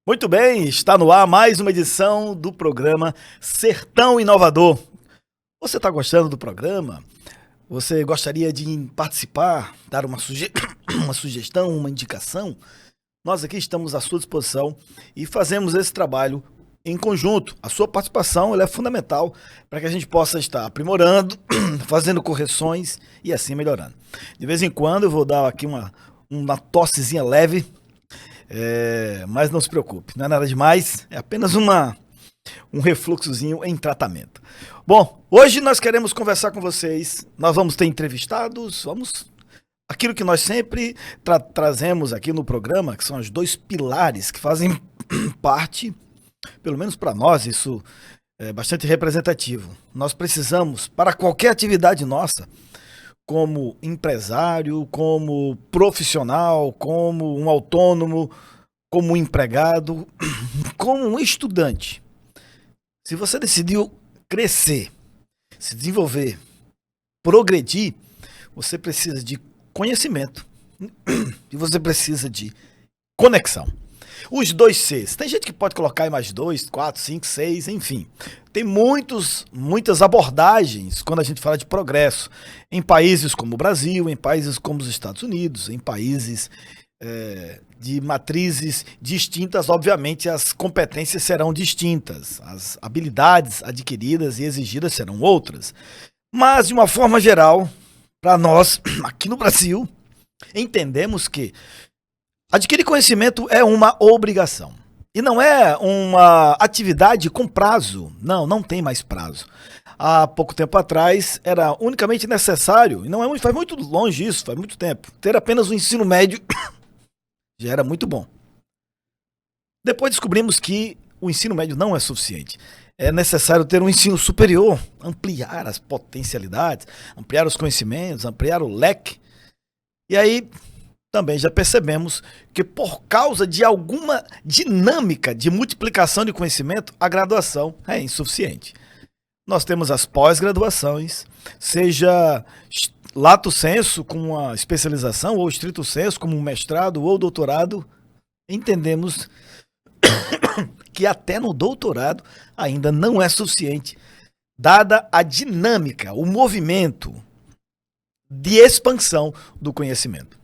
Muito bem, está no ar mais uma edição do programa Sertão Inovador. Você está gostando do programa? Você gostaria de participar, dar uma sugestão, uma indicação? Nós aqui estamos à sua disposição e fazemos esse trabalho em conjunto. A sua participação ela é fundamental para que a gente possa estar aprimorando, fazendo correções e assim melhorando. De vez em quando eu vou dar aqui uma tossezinha leve. Mas não se preocupe, não é nada demais, é apenas um refluxozinho em tratamento. Bom, hoje nós queremos conversar com vocês, nós vamos ter entrevistados, aquilo que nós sempre trazemos aqui no programa, que são os dois pilares que fazem parte, pelo menos para nós, isso é bastante representativo. Nós precisamos, para qualquer atividade nossa, como empresário, como profissional, como um autônomo, como um empregado, como um estudante. Se você decidiu crescer, se desenvolver, progredir, você precisa de conhecimento e você precisa de conexão. Os dois Cs. Tem gente que pode colocar aí mais 2, 4, 5, 6, enfim. Tem muitas abordagens quando a gente fala de progresso. Em países como o Brasil, em países como os Estados Unidos, em países de matrizes distintas, obviamente as competências serão distintas. As habilidades adquiridas e exigidas serão outras. Mas, de uma forma geral, para nós, aqui no Brasil, entendemos que adquirir conhecimento é uma obrigação. E não é uma atividade com prazo. Não tem mais prazo. Há pouco tempo atrás era unicamente necessário, e não é, faz muito longe isso, faz muito tempo, ter apenas o ensino médio já era muito bom. Depois descobrimos que o ensino médio não é suficiente. É necessário ter um ensino superior, ampliar as potencialidades, ampliar os conhecimentos, ampliar o leque. E aí também já percebemos que por causa de alguma dinâmica de multiplicação de conhecimento, a graduação é insuficiente. Nós temos as pós-graduações, seja lato sensu com uma especialização ou estrito sensu como um mestrado ou doutorado, entendemos que até no doutorado ainda não é suficiente, dada a dinâmica, o movimento de expansão do conhecimento.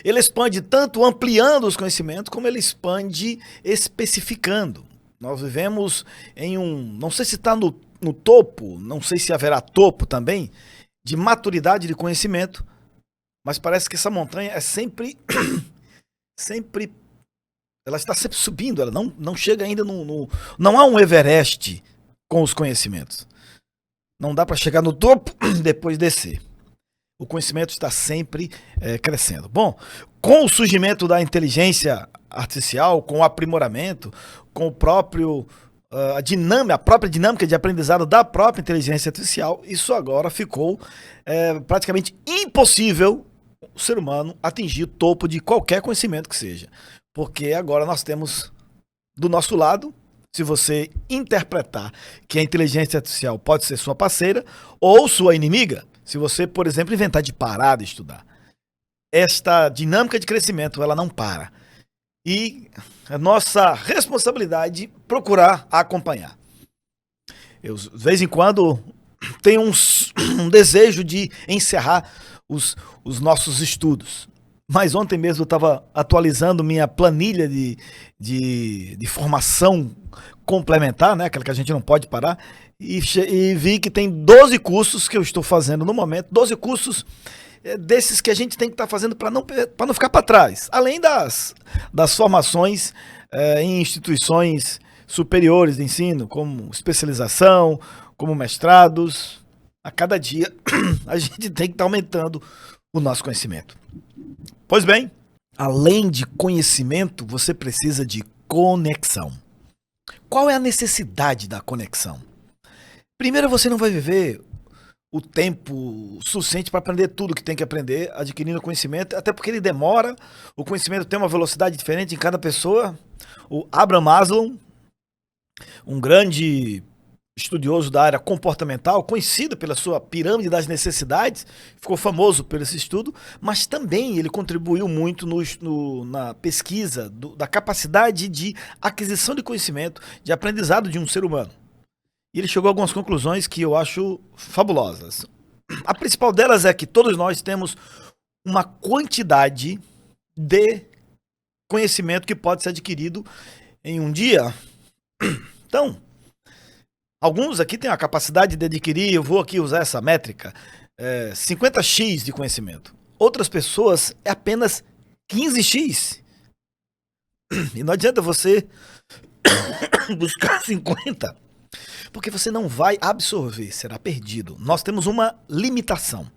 Ele expande tanto ampliando os conhecimentos, como ele expande especificando. Nós vivemos em não sei se está no topo, não sei se haverá topo também, de maturidade de conhecimento, mas parece que essa montanha é sempre, ela está sempre subindo, ela não chega ainda não há um Everest com os conhecimentos. Não dá para chegar no topo e depois descer. O conhecimento está sempre crescendo. Bom, com o surgimento da inteligência artificial, com o aprimoramento, com o próprio a própria dinâmica de aprendizado da própria inteligência artificial, isso agora ficou praticamente impossível o ser humano atingir o topo de qualquer conhecimento que seja. Porque agora nós temos do nosso lado, se você interpretar que a inteligência artificial pode ser sua parceira ou sua inimiga, se você, por exemplo, inventar de parar de estudar, esta dinâmica de crescimento, ela não para. E é nossa responsabilidade procurar acompanhar. Eu, de vez em quando, tenho um desejo de encerrar os nossos estudos. Mas ontem mesmo eu estava atualizando minha planilha de formação complementar, né? Aquela que a gente não pode parar, e vi que tem 12 cursos que eu estou fazendo no momento, 12 cursos desses que a gente tem que estar fazendo para não ficar para trás, além das formações em instituições superiores de ensino, como especialização, como mestrados. A cada dia a gente tem que estar aumentando o nosso conhecimento. Pois bem, além de conhecimento, você precisa de conexão. Qual é a necessidade da conexão? Primeiro, você não vai viver o tempo suficiente para aprender tudo que tem que aprender, adquirindo conhecimento, até porque ele demora, o conhecimento tem uma velocidade diferente em cada pessoa. O Abraham Maslow, um grande estudioso da área comportamental, conhecido pela sua pirâmide das necessidades, ficou famoso por esse estudo, mas também ele contribuiu muito na pesquisa da capacidade de aquisição de conhecimento, de aprendizado de um ser humano. E ele chegou a algumas conclusões que eu acho fabulosas. A principal delas é que todos nós temos uma quantidade de conhecimento que pode ser adquirido em um dia. Então, alguns aqui têm a capacidade de adquirir, eu vou aqui usar essa métrica, 50x de conhecimento. Outras pessoas é apenas 15x. E não adianta você buscar 50, porque você não vai absorver, será perdido. Nós temos uma limitação.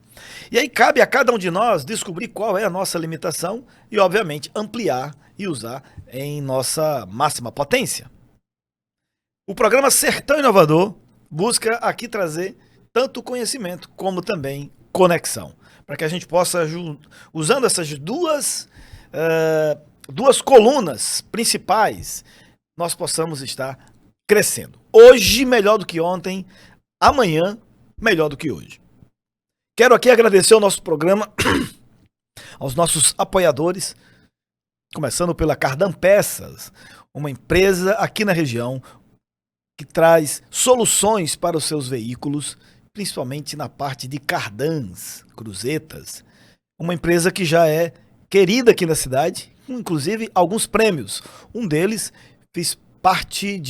E aí cabe a cada um de nós descobrir qual é a nossa limitação e, obviamente, ampliar e usar em nossa máxima potência. O programa Sertão Inovador busca aqui trazer tanto conhecimento como também conexão, para que a gente possa, usando essas duas colunas principais, nós possamos estar crescendo. Hoje melhor do que ontem, amanhã melhor do que hoje. Quero aqui agradecer ao nosso programa, aos nossos apoiadores, começando pela Cardan Peças, uma empresa aqui na região que traz soluções para os seus veículos, principalmente na parte de cardãs, cruzetas. Uma empresa que já é querida aqui na cidade, com inclusive alguns prêmios. Um deles fiz parte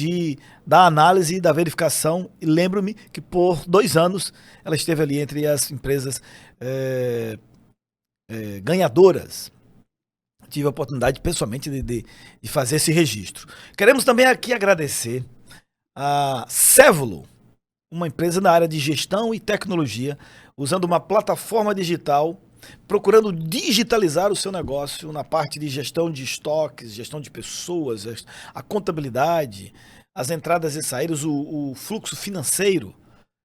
da análise e da verificação, e lembro-me que por 2 anos ela esteve ali entre as empresas ganhadoras. Tive a oportunidade pessoalmente de fazer esse registro. Queremos também aqui agradecer a Cévulo, uma empresa na área de gestão e tecnologia, usando uma plataforma digital, procurando digitalizar o seu negócio na parte de gestão de estoques, gestão de pessoas, a contabilidade, as entradas e saídas, o fluxo financeiro.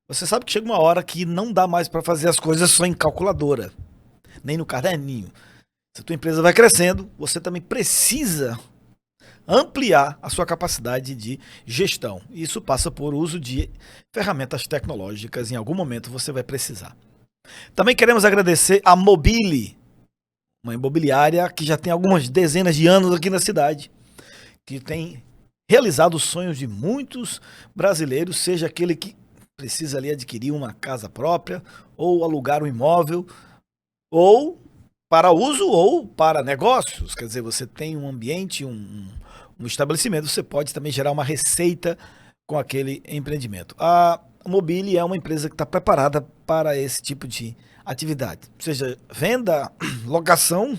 Você sabe que chega uma hora que não dá mais para fazer as coisas só em calculadora, nem no caderninho. Se a tua empresa vai crescendo, você também precisa ampliar a sua capacidade de gestão. Isso passa por uso de ferramentas tecnológicas. Em algum momento você vai precisar. Também queremos agradecer a Mobile, uma imobiliária que já tem algumas dezenas de anos aqui na cidade, que tem realizado os sonhos de muitos brasileiros, seja aquele que precisa ali adquirir uma casa própria, ou alugar um imóvel, ou para uso ou para negócios. Quer dizer, você tem um ambiente, um estabelecimento, você pode também gerar uma receita com aquele empreendimento. A Mobile é uma empresa que está preparada para esse tipo de atividade, seja venda, locação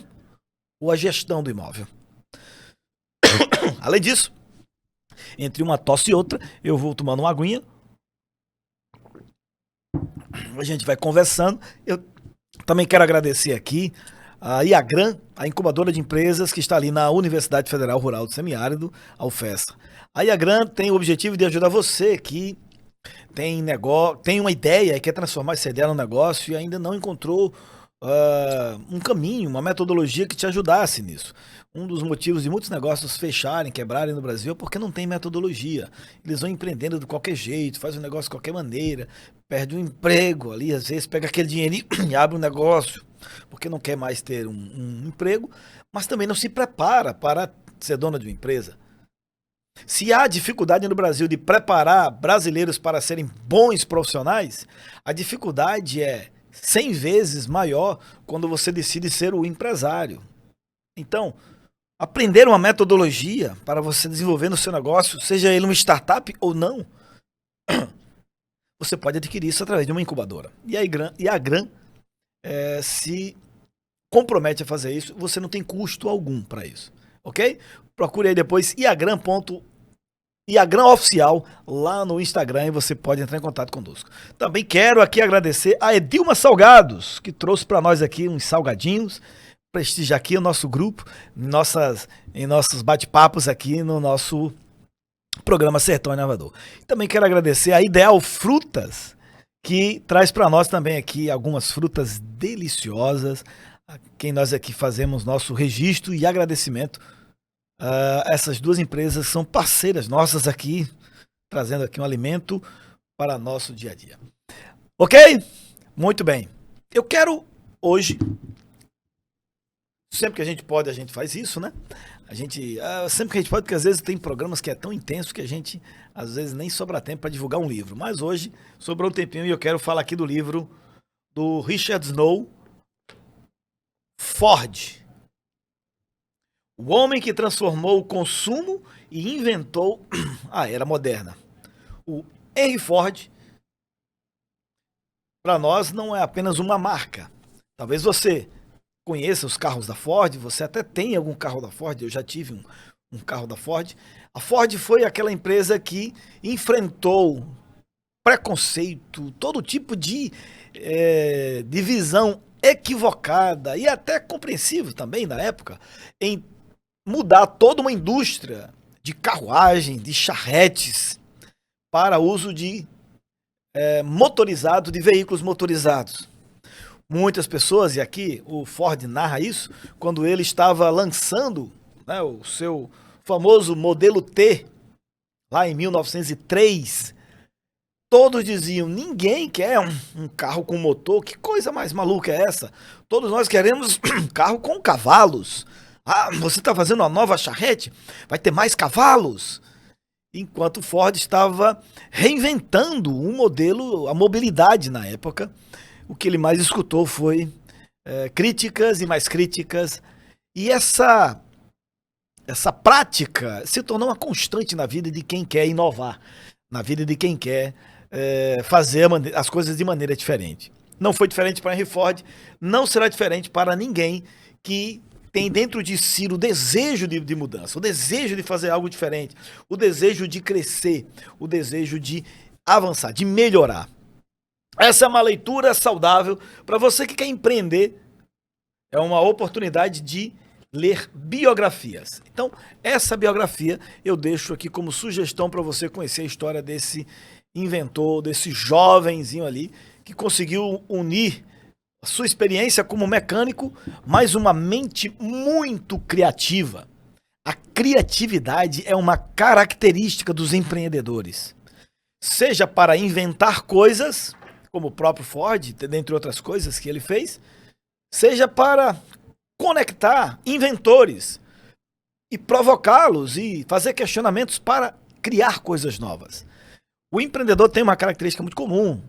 ou a gestão do imóvel. Além disso, entre uma tosse e outra, eu vou tomando uma aguinha, a gente vai conversando. Eu também quero agradecer aqui a Iagran, a incubadora de empresas que está ali na Universidade Federal Rural do Semiárido, a UFESA. A Iagran tem o objetivo de ajudar você que tem uma ideia e quer transformar essa ideia num negócio e ainda não encontrou um caminho, uma metodologia que te ajudasse nisso. Um dos motivos de muitos negócios fecharem, quebrarem no Brasil é porque não tem metodologia. Eles vão empreendendo de qualquer jeito, fazem um negócio de qualquer maneira, perde um emprego ali, às vezes pega aquele dinheirinho e abre um negócio, porque não quer mais ter um emprego, mas também não se prepara para ser dona de uma empresa. Se há dificuldade no Brasil de preparar brasileiros para serem bons profissionais, a dificuldade é 100 vezes maior quando você decide ser o empresário. Então, aprender uma metodologia para você desenvolver no seu negócio, seja ele uma startup ou não, você pode adquirir isso através de uma incubadora. E a Gran se compromete a fazer isso, você não tem custo algum para isso, ok? Procure aí depois Iagran Oficial lá no Instagram e você pode entrar em contato conosco. Também quero aqui agradecer a Edilma Salgados, que trouxe para nós aqui uns salgadinhos, prestigiar aqui o nosso grupo, em nossos bate-papos aqui no nosso programa Sertão Inovador. Também quero agradecer a Ideal Frutas, que traz para nós também aqui algumas frutas deliciosas, a quem nós aqui fazemos nosso registro e agradecimento. Essas duas empresas são parceiras nossas aqui, trazendo aqui um alimento para nosso dia a dia. Ok? Muito bem. Eu quero hoje, sempre que a gente pode, a gente faz isso, né? Sempre que a gente pode, porque às vezes tem programas que é tão intenso que a gente, às vezes, nem sobra tempo para divulgar um livro. Mas hoje sobrou um tempinho e eu quero falar aqui do livro do Richard Snow, Ford. O homem que transformou o consumo e inventou a era moderna. O Henry Ford, para nós, não é apenas uma marca. Talvez você conheça os carros da Ford, você até tem algum carro da Ford, eu já tive um carro da Ford. A Ford foi aquela empresa que enfrentou preconceito, todo tipo de visão equivocada e até compreensível também na época, em mudar toda uma indústria de carruagem, de charretes, para uso de motorizado, de veículos motorizados. Muitas pessoas, e aqui o Ford narra isso, quando ele estava lançando, né, o seu famoso modelo T, lá em 1903, todos diziam, ninguém quer um carro com motor, que coisa mais maluca é essa? Todos nós queremos um carro com cavalos. Ah, você está fazendo uma nova charrete? Vai ter mais cavalos? Enquanto o Ford estava reinventando um modelo, a mobilidade na época, o que ele mais escutou foi críticas e mais críticas. E essa prática se tornou uma constante na vida de quem quer inovar, na vida de quem quer fazer as coisas de maneira diferente. Não foi diferente para Henry Ford, não será diferente para ninguém que tem dentro de si o desejo de mudança, o desejo de fazer algo diferente, o desejo de crescer, o desejo de avançar, de melhorar. Essa é uma leitura saudável para você que quer empreender. É uma oportunidade de ler biografias. Então, essa biografia eu deixo aqui como sugestão para você conhecer a história desse inventor, desse jovenzinho ali, que conseguiu unir a sua experiência como mecânico, mais uma mente muito criativa. A criatividade é uma característica dos empreendedores. Seja para inventar coisas, como o próprio Ford, dentre outras coisas que ele fez, seja para conectar inventores e provocá-los e fazer questionamentos para criar coisas novas. O empreendedor tem uma característica muito comum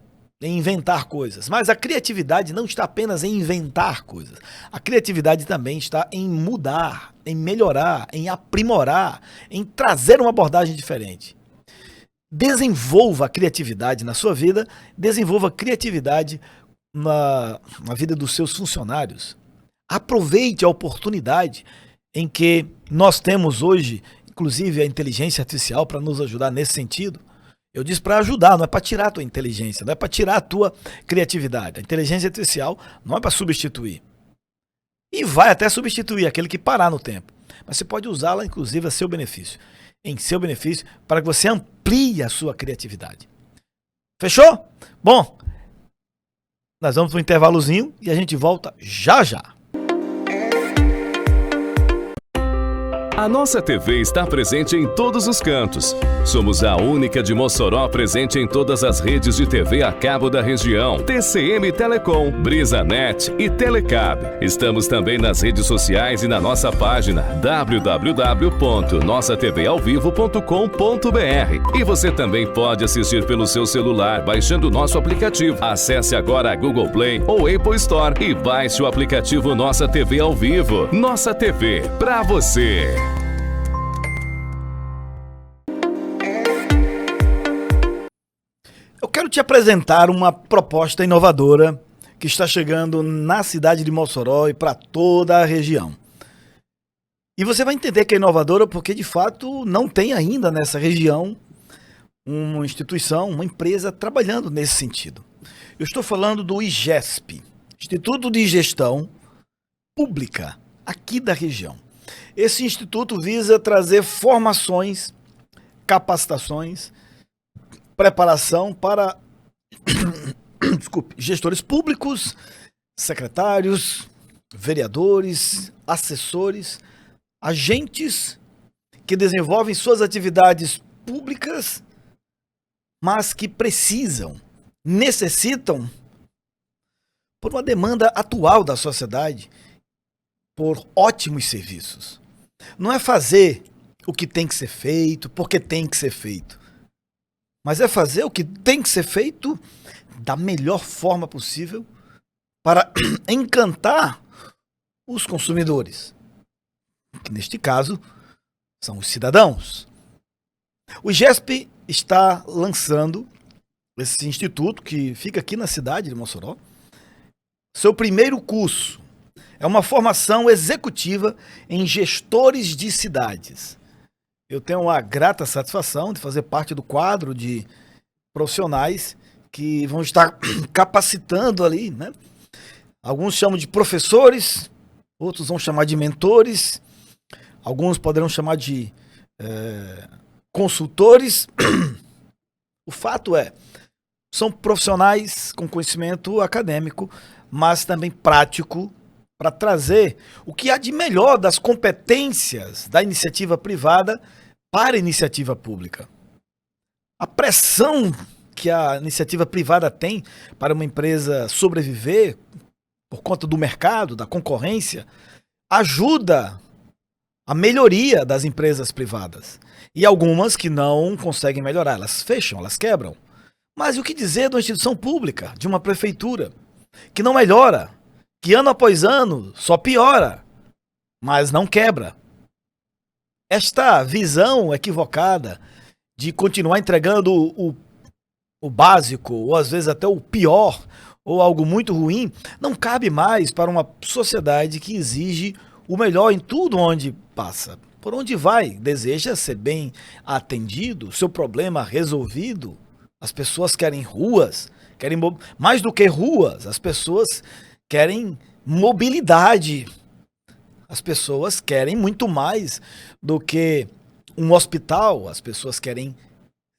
em inventar coisas, mas a criatividade não está apenas em inventar coisas. A criatividade também está em mudar, em melhorar, em aprimorar, em trazer uma abordagem diferente. Desenvolva a criatividade na sua vida, desenvolva a criatividade na vida dos seus funcionários. Aproveite a oportunidade em que nós temos hoje, inclusive a inteligência artificial, para nos ajudar nesse sentido. Eu disse para ajudar, não é para tirar a tua inteligência, não é para tirar a tua criatividade. A inteligência artificial não é para substituir. E vai até substituir aquele que parar no tempo. Mas você pode usá-la, inclusive, a seu benefício. Em seu benefício, para que você amplie a sua criatividade. Fechou? Bom, nós vamos para um intervalozinho e a gente volta já já. A nossa TV está presente em todos os cantos. Somos a única de Mossoró presente em todas as redes de TV a cabo da região. TCM Telecom, BrisaNet e Telecab. Estamos também nas redes sociais e na nossa página www.nossaTVAovivo.com.br. E você também pode assistir pelo seu celular baixando o nosso aplicativo. Acesse agora a Google Play ou Apple Store e baixe o aplicativo Nossa TV ao Vivo. Nossa TV, pra você. Eu quero te apresentar uma proposta inovadora que está chegando na cidade de Mossoró e para toda a região. E você vai entender que é inovadora porque, de fato, não tem ainda nessa região uma instituição, uma empresa trabalhando nesse sentido. Eu estou falando do IGESP, Instituto de Gestão Pública, aqui da região. Esse instituto visa trazer formações, capacitações, preparação para gestores públicos, secretários, vereadores, assessores, agentes que desenvolvem suas atividades públicas mas que necessitam, por uma demanda atual da sociedade, por ótimos serviços. Não é fazer o que tem que ser feito, porque tem que ser feito, mas é fazer o que tem que ser feito da melhor forma possível para encantar os consumidores, que neste caso são os cidadãos. O IGESP está lançando, esse instituto que fica aqui na cidade de Mossoró, seu primeiro curso. É uma formação executiva em gestores de cidades. Eu tenho a grata satisfação de fazer parte do quadro de profissionais que vão estar capacitando ali, né? Alguns chamam de professores, outros vão chamar de mentores, alguns poderão chamar de consultores. O fato é, são profissionais com conhecimento acadêmico, mas também prático, para trazer o que há de melhor das competências da iniciativa privada para a iniciativa pública. A pressão que a iniciativa privada tem para uma empresa sobreviver por conta do mercado, da concorrência, ajuda a melhoria das empresas privadas. E algumas que não conseguem melhorar, elas fecham, elas quebram. Mas o que dizer de uma instituição pública, de uma prefeitura, que não melhora, que ano após ano só piora, mas não quebra? Esta visão equivocada de continuar entregando o básico, ou às vezes até o pior, ou algo muito ruim, não cabe mais para uma sociedade que exige o melhor em tudo onde passa. Por onde vai, deseja ser bem atendido, seu problema resolvido. As pessoas querem ruas, querem mais do que ruas, as pessoas querem mobilidade. As pessoas querem muito mais do que um hospital, as pessoas querem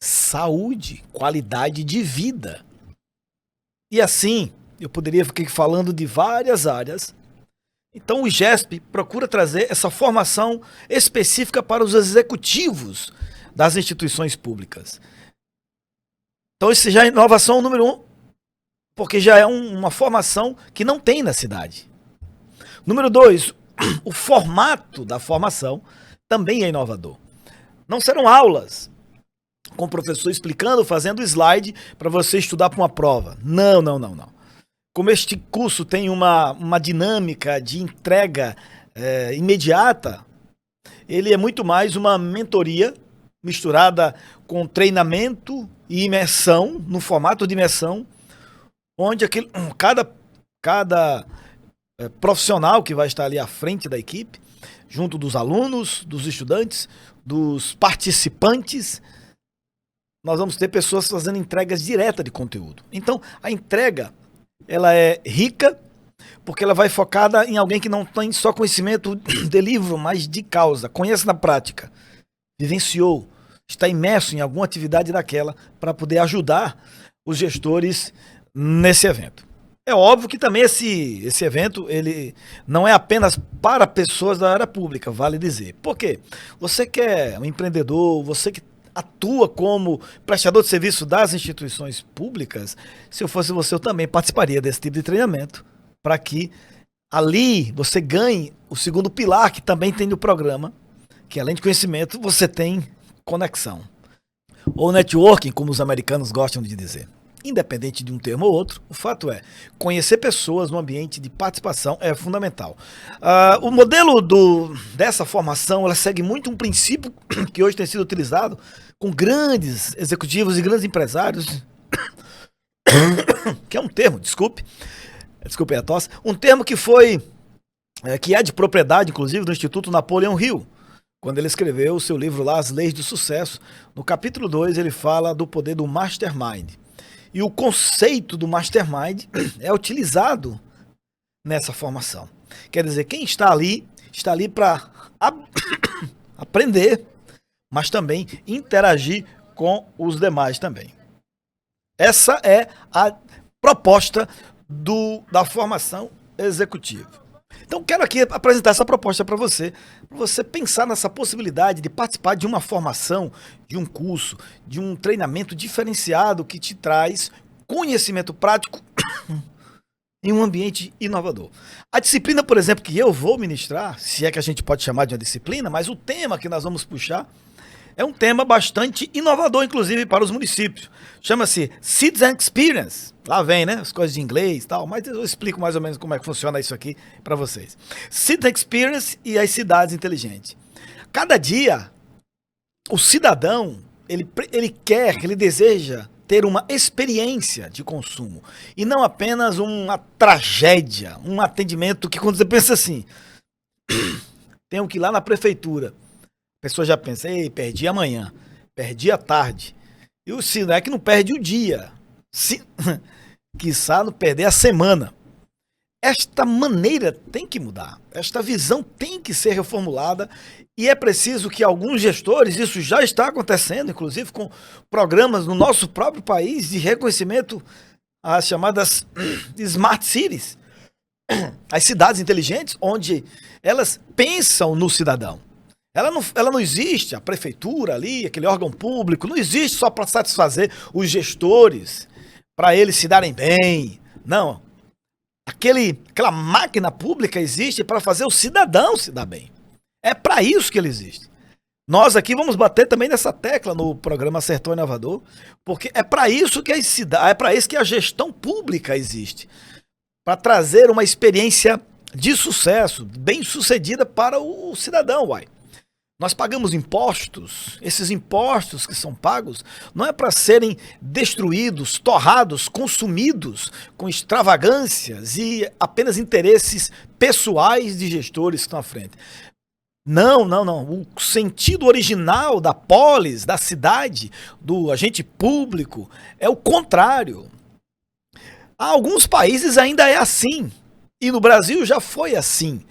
saúde, qualidade de vida. E assim, eu poderia ficar falando de várias áreas. Então o IGESP procura trazer essa formação específica para os executivos das instituições públicas. Então isso já é inovação número 1, porque já é uma formação que não tem na cidade. Número 2, o formato da formação também é inovador. Não serão aulas com o professor explicando, fazendo slide para você estudar para uma prova. Não. Como este curso tem uma dinâmica de entrega imediata, ele é muito mais uma mentoria misturada com treinamento e imersão, no formato de imersão, onde cada profissional que vai estar ali à frente da equipe, junto dos alunos, dos estudantes, dos participantes, nós vamos ter pessoas fazendo entregas diretas de conteúdo. Então, a entrega, ela é rica, porque ela vai focada em alguém que não tem só conhecimento de livro, mas de causa, conhece na prática, vivenciou, está imerso em alguma atividade daquela para poder ajudar os gestores nesse evento. É óbvio que também esse evento ele não é apenas para pessoas da área pública, vale dizer. Por quê? Você que é um empreendedor, você que atua como prestador de serviço das instituições públicas, se eu fosse você, eu também participaria desse tipo de treinamento, para que ali você ganhe o segundo pilar que também tem no programa, que além de conhecimento, você tem conexão. Ou networking, como os americanos gostam de dizer. Independente de um termo ou outro, o fato é, conhecer pessoas no ambiente de participação é fundamental. O modelo dessa formação, ela segue muito um princípio que hoje tem sido utilizado com grandes executivos e grandes empresários, que é um termo, desculpe a tosse, um termo que que é de propriedade, inclusive, do Instituto Napoleão Hill, quando ele escreveu o seu livro lá, As Leis do Sucesso. No capítulo 2, ele fala do poder do mastermind. E o conceito do mastermind é utilizado nessa formação. Quer dizer, quem está ali para aprender, mas também interagir com os demais também. Essa é a proposta da formação executiva. Então, quero aqui apresentar essa proposta para você pensar nessa possibilidade de participar de uma formação, de um curso, de um treinamento diferenciado que te traz conhecimento prático em um ambiente inovador. A disciplina, por exemplo, que eu vou ministrar, se é que a gente pode chamar de uma disciplina, mas o tema que nós vamos puxar é um tema bastante inovador, inclusive, para os municípios. Chama-se Citizen Experience. Lá vem, né? As coisas de inglês e tal, mas eu explico mais ou menos como é que funciona isso aqui para vocês. Citizen Experience e as cidades inteligentes. Cada dia, o cidadão, ele deseja ter uma experiência de consumo e não apenas uma tragédia, um atendimento que quando você pensa assim, tenho que ir lá na prefeitura, a pessoa já pensa, ei, perdi amanhã, perdi a tarde, e o cidadão é que não perde o dia, quiçá não perder a semana. Esta maneira tem que mudar, esta visão tem que ser reformulada e é preciso que alguns gestores, isso já está acontecendo, inclusive com programas no nosso próprio país de reconhecimento às chamadas Smart Cities, as cidades inteligentes, onde elas pensam no cidadão. Ela não existe, a prefeitura ali, aquele órgão público, não existe só para satisfazer os gestores, para eles se darem bem. Não. Aquela máquina pública existe para fazer o cidadão se dar bem. É para isso que ele existe. Nós aqui vamos bater também nessa tecla no programa Sertão Inovador, porque é para isso que a gestão pública existe. Para trazer uma experiência de sucesso, bem sucedida para o cidadão, uai. Nós pagamos impostos, esses impostos que são pagos não é para serem destruídos, torrados, consumidos com extravagâncias e apenas interesses pessoais de gestores que estão à frente. Não. O sentido original da polis, da cidade, do agente público, é o contrário. Há alguns países ainda é assim, e no Brasil já foi assim.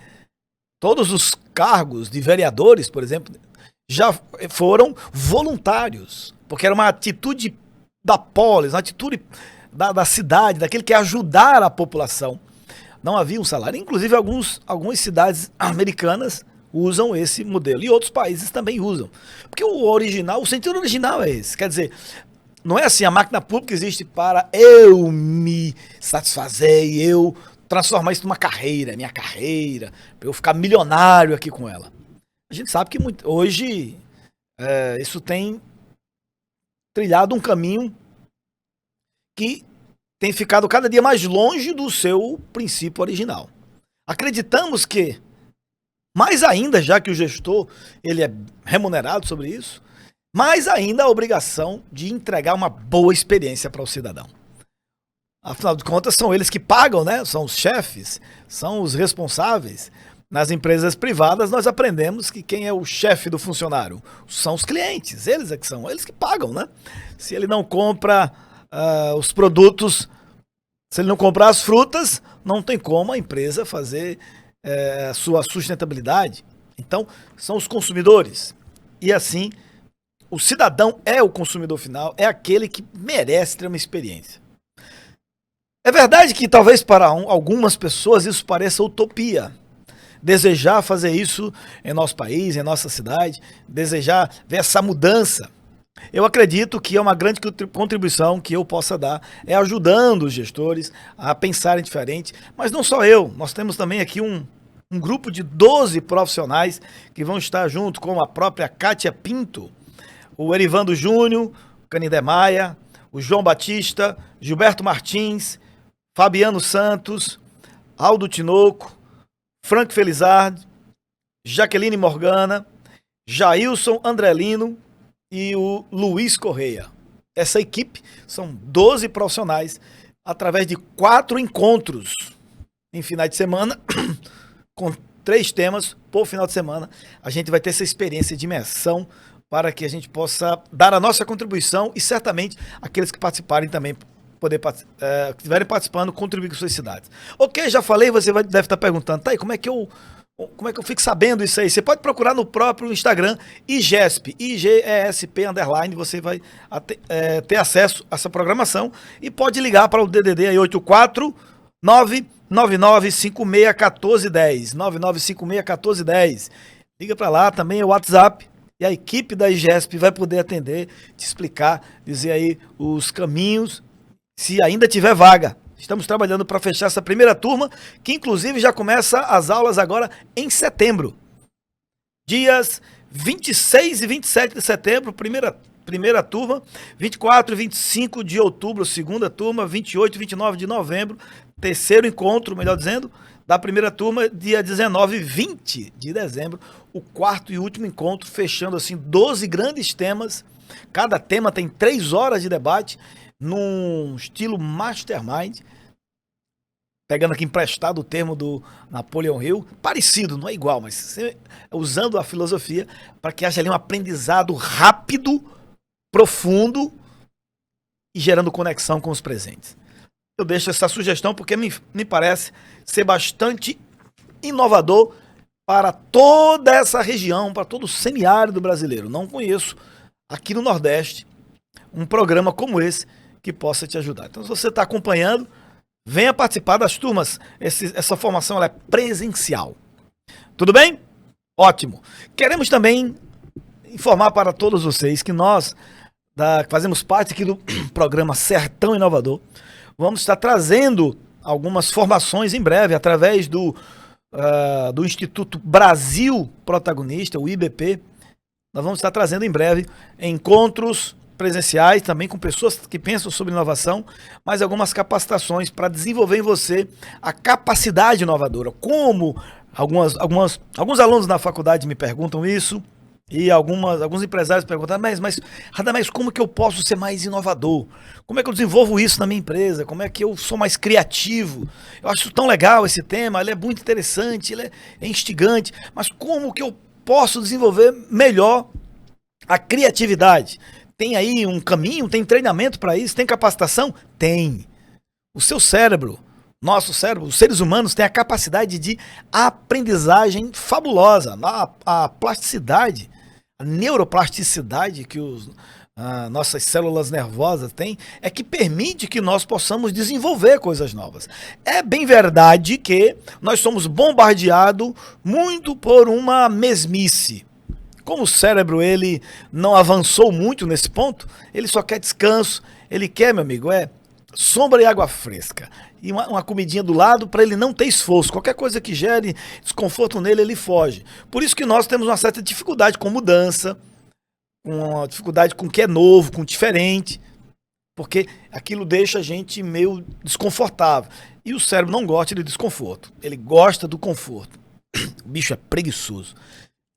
Todos os cargos de vereadores, por exemplo, já foram voluntários, porque era uma atitude da polis, uma atitude da cidade, daquele que quer ajudar a população. Não havia um salário. Inclusive, algumas cidades americanas usam esse modelo, e outros países também usam. Porque o sentido original é esse. Quer dizer, não é assim, a máquina pública existe para eu me satisfazer e eu transformar isso numa carreira, minha carreira, para eu ficar milionário aqui com ela. A gente sabe que hoje isso tem trilhado um caminho que tem ficado cada dia mais longe do seu princípio original. Acreditamos que, mais ainda, já que o gestor ele é remunerado sobre isso, mais ainda a obrigação de entregar uma boa experiência para o cidadão. Afinal de contas, são eles que pagam, né? São os chefes, são os responsáveis. Nas empresas privadas, nós aprendemos que quem é o chefe do funcionário são os clientes, eles é que são, eles que pagam, né? Se ele não compra os produtos, se ele não comprar as frutas, não tem como a empresa fazer sua sustentabilidade. Então, são os consumidores. E assim, o cidadão é o consumidor final, é aquele que merece ter uma experiência. É verdade que talvez para algumas pessoas isso pareça utopia. Desejar fazer isso em nosso país, em nossa cidade, desejar ver essa mudança. Eu acredito que é uma grande contribuição que eu possa dar, é ajudando os gestores a pensarem diferente, mas não só eu, nós temos também aqui um grupo de 12 profissionais que vão estar junto com a própria Kátia Pinto, o Erivando Júnior, o Canindé Maia, o João Batista, Gilberto Martins, Fabiano Santos, Aldo Tinoco, Frank Felizardo, Jaqueline Morgana, Jailson Andrelino e o Luiz Correia. Essa equipe são 12 profissionais através de 4 encontros em finais de semana, com 3 temas por final de semana. A gente vai ter essa experiência de imersão para que a gente possa dar a nossa contribuição e certamente aqueles que participarem também que estiverem participando, contribuir com suas cidades. Ok, já falei, você deve estar perguntando, tá aí, como é que eu fico sabendo isso aí? Você pode procurar no próprio Instagram, IGESP, IGESP _, você vai ter acesso a essa programação e pode ligar para o DDD aí 84 99561410. 99561410. Liga para lá, também é o WhatsApp. E a equipe da IGESP vai poder atender, te explicar, dizer aí os caminhos, se ainda tiver vaga. Estamos trabalhando para fechar essa primeira turma, que inclusive já começa as aulas agora em setembro. Dias 26 e 27 de setembro, primeira turma. 24 e 25 de outubro, segunda turma. 28 e 29 de novembro, terceiro encontro, melhor dizendo, da primeira turma. Dia 19 e 20 de dezembro, o quarto e último encontro, fechando assim 12 grandes temas. Cada tema tem 3 horas de debate, num estilo mastermind. Pegando aqui emprestado o termo do Napoleon Hill, parecido, não é igual, mas usando a filosofia para que haja ali um aprendizado rápido, profundo e gerando conexão com os presentes. Eu deixo essa sugestão porque me parece ser bastante inovador para toda essa região, para todo o semiárido brasileiro. Não conheço aqui no Nordeste um programa como esse que possa te ajudar. Então, se você está acompanhando, venha participar das turmas. Essa formação ela é presencial. Tudo bem? Ótimo. Queremos também informar para todos vocês que nós fazemos parte aqui do programa Sertão Inovador. Vamos estar trazendo algumas formações em breve através do Instituto Brasil Protagonista, o IBP. Nós vamos estar trazendo em breve encontros presenciais também com pessoas que pensam sobre inovação, mas algumas capacitações para desenvolver em você a capacidade inovadora. Como alguns alunos na faculdade me perguntam isso, e alguns empresários perguntam, mas Radamés, como que eu posso ser mais inovador? Como é que eu desenvolvo isso na minha empresa? Como é que eu sou mais criativo? Eu acho tão legal esse tema, ele é muito interessante, ele é instigante, mas como que eu posso desenvolver melhor a criatividade? Tem aí um caminho, tem treinamento para isso, tem capacitação? Tem. O seu cérebro, nosso cérebro, os seres humanos têm a capacidade de aprendizagem fabulosa. A plasticidade, a neuroplasticidade que nossas células nervosas têm é que permite que nós possamos desenvolver coisas novas. É bem verdade que nós somos bombardeados muito por uma mesmice. Como o cérebro ele não avançou muito nesse ponto, ele só quer descanso, ele quer, meu amigo, sombra e água fresca. E uma comidinha do lado para ele não ter esforço. Qualquer coisa que gere desconforto nele, ele foge. Por isso que nós temos uma certa dificuldade com mudança, uma dificuldade com o que é novo, com o diferente, porque aquilo deixa a gente meio desconfortável. E o cérebro não gosta de desconforto, ele gosta do conforto. O bicho é preguiçoso.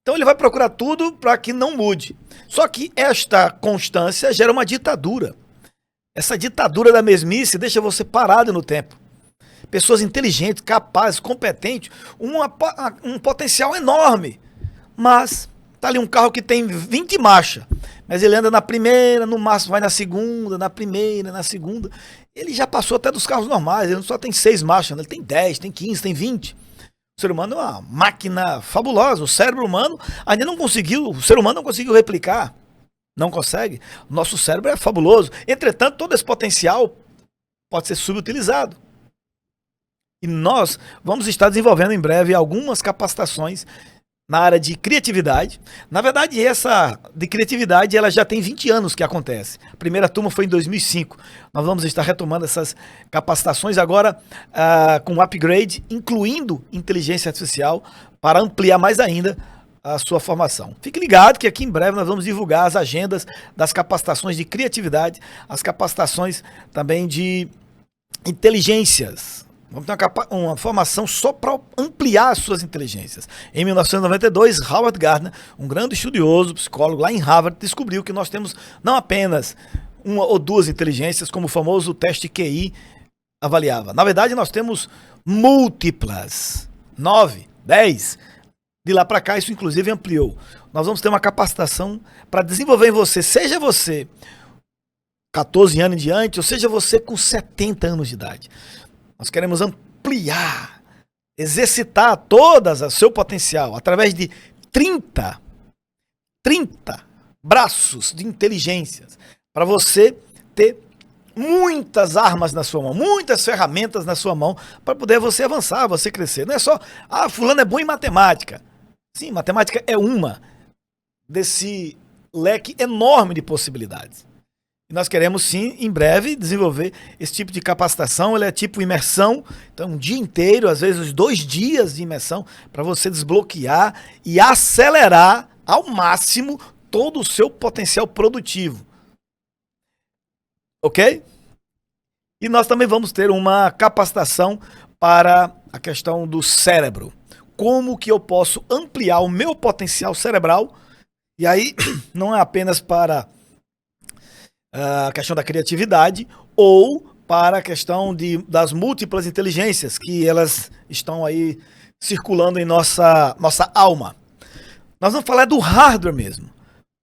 Então ele vai procurar tudo para que não mude. Só que esta constância gera uma ditadura. Essa ditadura da mesmice deixa você parado no tempo. Pessoas inteligentes, capazes, competentes, um potencial enorme. Mas tá ali um carro que tem 20 marchas, mas ele anda na primeira, no máximo vai na segunda, na primeira, na segunda. Ele já passou até dos carros normais, ele só tem 6 marchas, ele tem 10, tem 15, tem 20. O ser humano é uma máquina fabulosa. O cérebro humano ainda não conseguiu, o ser humano não conseguiu replicar. Não consegue. O nosso cérebro é fabuloso. Entretanto, todo esse potencial pode ser subutilizado. E nós vamos estar desenvolvendo em breve algumas capacitações na área de criatividade. Na verdade, essa de criatividade ela já tem 20 anos que acontece. A primeira turma foi em 2005. Nós vamos estar retomando essas capacitações agora com um upgrade, incluindo inteligência artificial, para ampliar mais ainda a sua formação. Fique ligado que aqui em breve nós vamos divulgar as agendas das capacitações de criatividade, as capacitações também de inteligências. Vamos ter uma formação só para ampliar as suas inteligências. Em 1992, Howard Gardner, um grande estudioso, psicólogo lá em Harvard, descobriu que nós temos não apenas uma ou duas inteligências, como o famoso teste QI avaliava. Na verdade, nós temos múltiplas, 9, 10. De lá para cá, isso inclusive ampliou. Nós vamos ter uma capacitação para desenvolver em você, seja você 14 anos em diante, ou seja você com 70 anos de idade. Nós queremos ampliar, exercitar todas o seu potencial através de 30 braços de inteligências para você ter muitas armas na sua mão, muitas ferramentas na sua mão para poder você avançar, você crescer. Não é só, fulano é bom em matemática. Sim, matemática é uma desse leque enorme de possibilidades. E nós queremos sim, em breve, desenvolver esse tipo de capacitação. Ele é tipo imersão, então um dia inteiro, às vezes 2 dias de imersão, para você desbloquear e acelerar ao máximo todo o seu potencial produtivo. Ok? E nós também vamos ter uma capacitação para a questão do cérebro. Como que eu posso ampliar o meu potencial cerebral? E aí, não é apenas para a questão da criatividade ou para a questão das múltiplas inteligências que elas estão aí circulando em nossa alma. Nós vamos falar do hardware mesmo.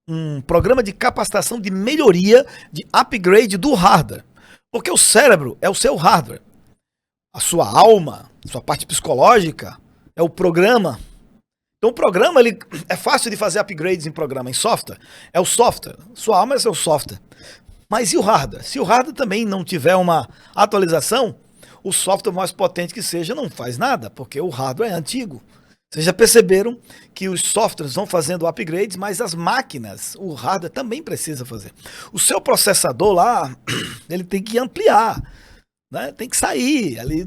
Um programa de capacitação de melhoria, de upgrade do hardware. Porque o cérebro é o seu hardware. A sua alma, a sua parte psicológica é o programa. Então o programa, ele é fácil de fazer upgrades em programa, em software. É o software. Sua alma é o seu software. Mas e o hardware? Se o hardware também não tiver uma atualização, o software mais potente que seja não faz nada, porque o hardware é antigo. Vocês já perceberam que os softwares vão fazendo upgrades, mas as máquinas, o hardware também precisa fazer. O seu processador lá, ele tem que ampliar, né? Tem que sair ali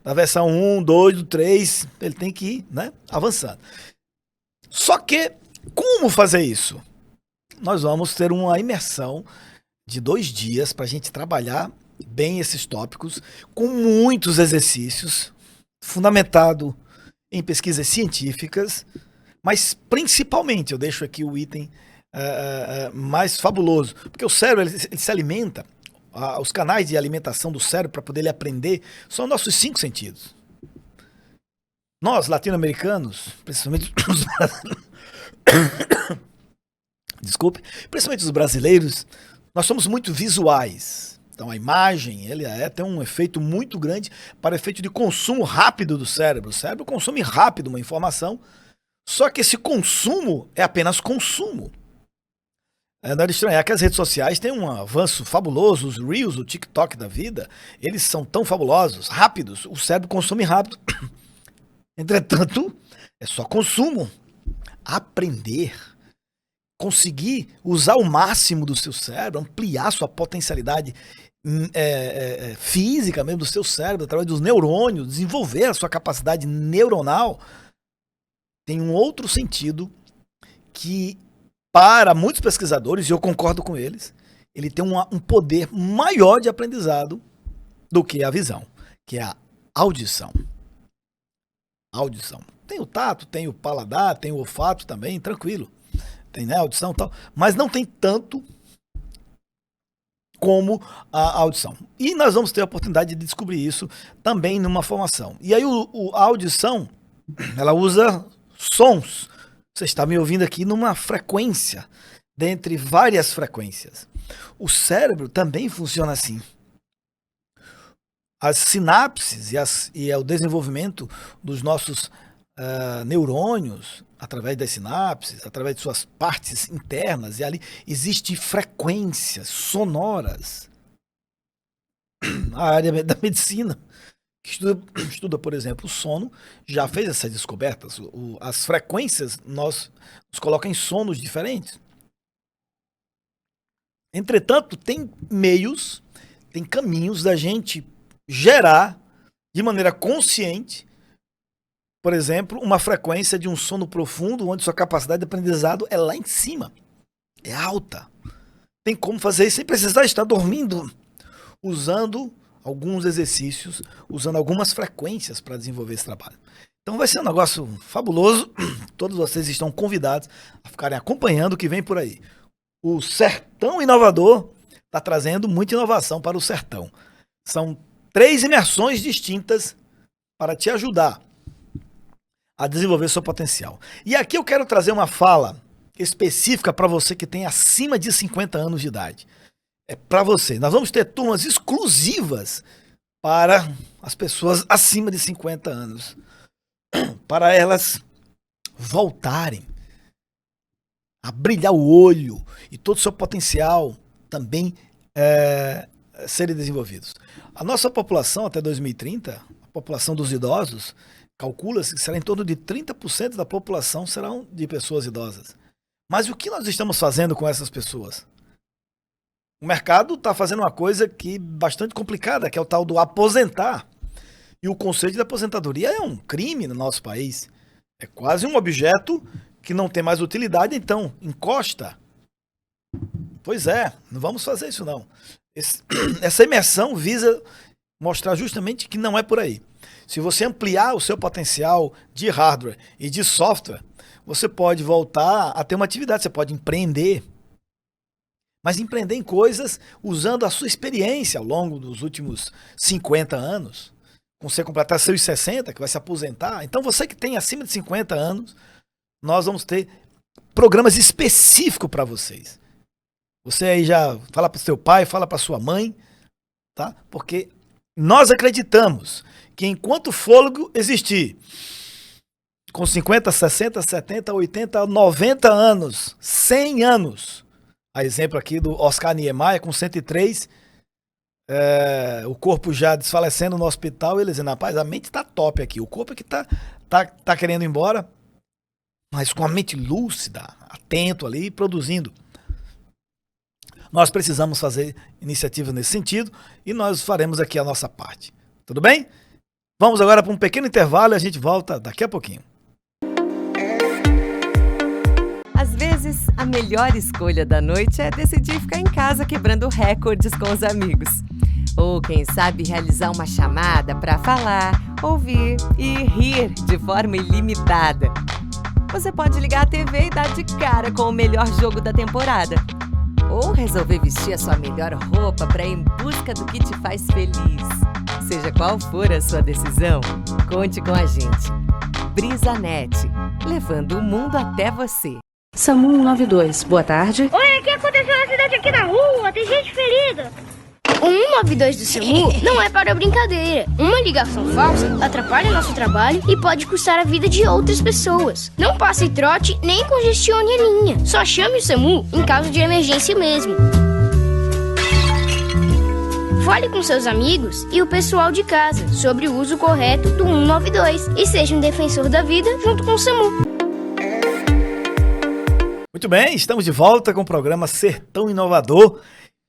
da versão 1, 2, 3, ele tem que ir, né, avançando. Só que, como fazer isso? Nós vamos ter uma imersão de 2 dias para a gente trabalhar bem esses tópicos, com muitos exercícios, fundamentado em pesquisas científicas, mas principalmente, eu deixo aqui o item mais fabuloso, porque o cérebro ele se alimenta, os canais de alimentação do cérebro para poder ele aprender são nossos 5 sentidos. Nós, latino-americanos, principalmente desculpe, principalmente os brasileiros, nós somos muito visuais. Então a imagem, ele tem um efeito muito grande para o efeito de consumo rápido do cérebro. O cérebro consome rápido uma informação, só que esse consumo é apenas consumo. Não é de estranhar que as redes sociais têm um avanço fabuloso, os Reels, o TikTok da vida, eles são tão fabulosos, rápidos, o cérebro consome rápido. Entretanto, é só consumo. Aprender, conseguir usar o máximo do seu cérebro, ampliar sua potencialidade física mesmo do seu cérebro, através dos neurônios, desenvolver a sua capacidade neuronal, tem um outro sentido que, para muitos pesquisadores, e eu concordo com eles, ele tem um poder maior de aprendizado do que a visão, que é a audição. Audição. Tem o tato, tem o paladar, tem o olfato também, tranquilo. Tem, né, audição e tal, mas não tem tanto como a audição. E nós vamos ter a oportunidade de descobrir isso também numa formação. E aí a audição, ela usa sons. Você está me ouvindo aqui numa frequência, dentre várias frequências. O cérebro também funciona assim. As sinapses e o desenvolvimento dos nossos neurônios, através das sinapses, através de suas partes internas, e ali existem frequências sonoras. A área da medicina, que estuda, por exemplo, o sono, já fez essas descobertas. As frequências nos colocam em sonos diferentes. Entretanto, tem meios, tem caminhos da gente gerar de maneira consciente, por exemplo, uma frequência de um sono profundo, onde sua capacidade de aprendizado é lá em cima, é alta. Tem como fazer isso sem precisar estar dormindo, usando alguns exercícios, usando algumas frequências para desenvolver esse trabalho. Então vai ser um negócio fabuloso, todos vocês estão convidados a ficarem acompanhando o que vem por aí. O Sertão Inovador está trazendo muita inovação para o sertão. São 3 imersões distintas para te ajudar a desenvolver seu potencial. E aqui eu quero trazer uma fala específica para você que tem acima de 50 anos de idade. É para você. Nós vamos ter turmas exclusivas para as pessoas acima de 50 anos. Para elas voltarem a brilhar o olho e todo o seu potencial também serem desenvolvidos. A nossa população até 2030, a população dos idosos, calcula-se que será em torno de 30% da população serão de pessoas idosas. Mas o que nós estamos fazendo com essas pessoas? O mercado está fazendo uma coisa que bastante complicada, que é o tal do aposentar. E o conceito de aposentadoria é um crime no nosso país. É quase um objeto que não tem mais utilidade, então encosta. Pois é, não vamos fazer isso não. Essa imersão visa mostrar justamente que não é por aí. Se você ampliar o seu potencial de hardware e de software, você pode voltar a ter uma atividade, você pode empreender. Mas empreender em coisas usando a sua experiência ao longo dos últimos 50 anos. Quando você completar seus 60, que vai se aposentar. Então você que tem acima de 50 anos, nós vamos ter programas específicos para vocês. Você aí já fala para o seu pai, fala para sua mãe, tá? Porque nós acreditamos que enquanto o fôlego existir, com 50, 60, 70, 80, 90 anos, 100 anos, a exemplo aqui do Oscar Niemeyer, com 103, o corpo já desfalecendo no hospital, ele dizendo, rapaz, a mente tá top aqui, o corpo é que tá querendo ir embora, mas com a mente lúcida, atento ali, produzindo. Nós precisamos fazer iniciativas nesse sentido e nós faremos aqui a nossa parte. Tudo bem? Vamos agora para um pequeno intervalo e a gente volta daqui a pouquinho. Às vezes, a melhor escolha da noite é decidir ficar em casa quebrando recordes com os amigos. Ou, quem sabe, realizar uma chamada para falar, ouvir e rir de forma ilimitada. Você pode ligar a TV e dar de cara com o melhor jogo da temporada. Ou resolver vestir a sua melhor roupa para ir em busca do que te faz feliz. Seja qual for a sua decisão, conte com a gente. BrisaNet, levando o mundo até você. SAMU 192, boa tarde. Oi, o que aconteceu na cidade aqui na rua? Tem gente ferida. O 192 do SAMU não é para brincadeira. Uma ligação falsa atrapalha nosso trabalho e pode custar a vida de outras pessoas. Não passe trote nem congestione a linha. Só chame o SAMU em caso de emergência mesmo. Fale com seus amigos e o pessoal de casa sobre o uso correto do 192 e seja um defensor da vida junto com o SAMU. Muito bem, estamos de volta com o programa Sertão Inovador.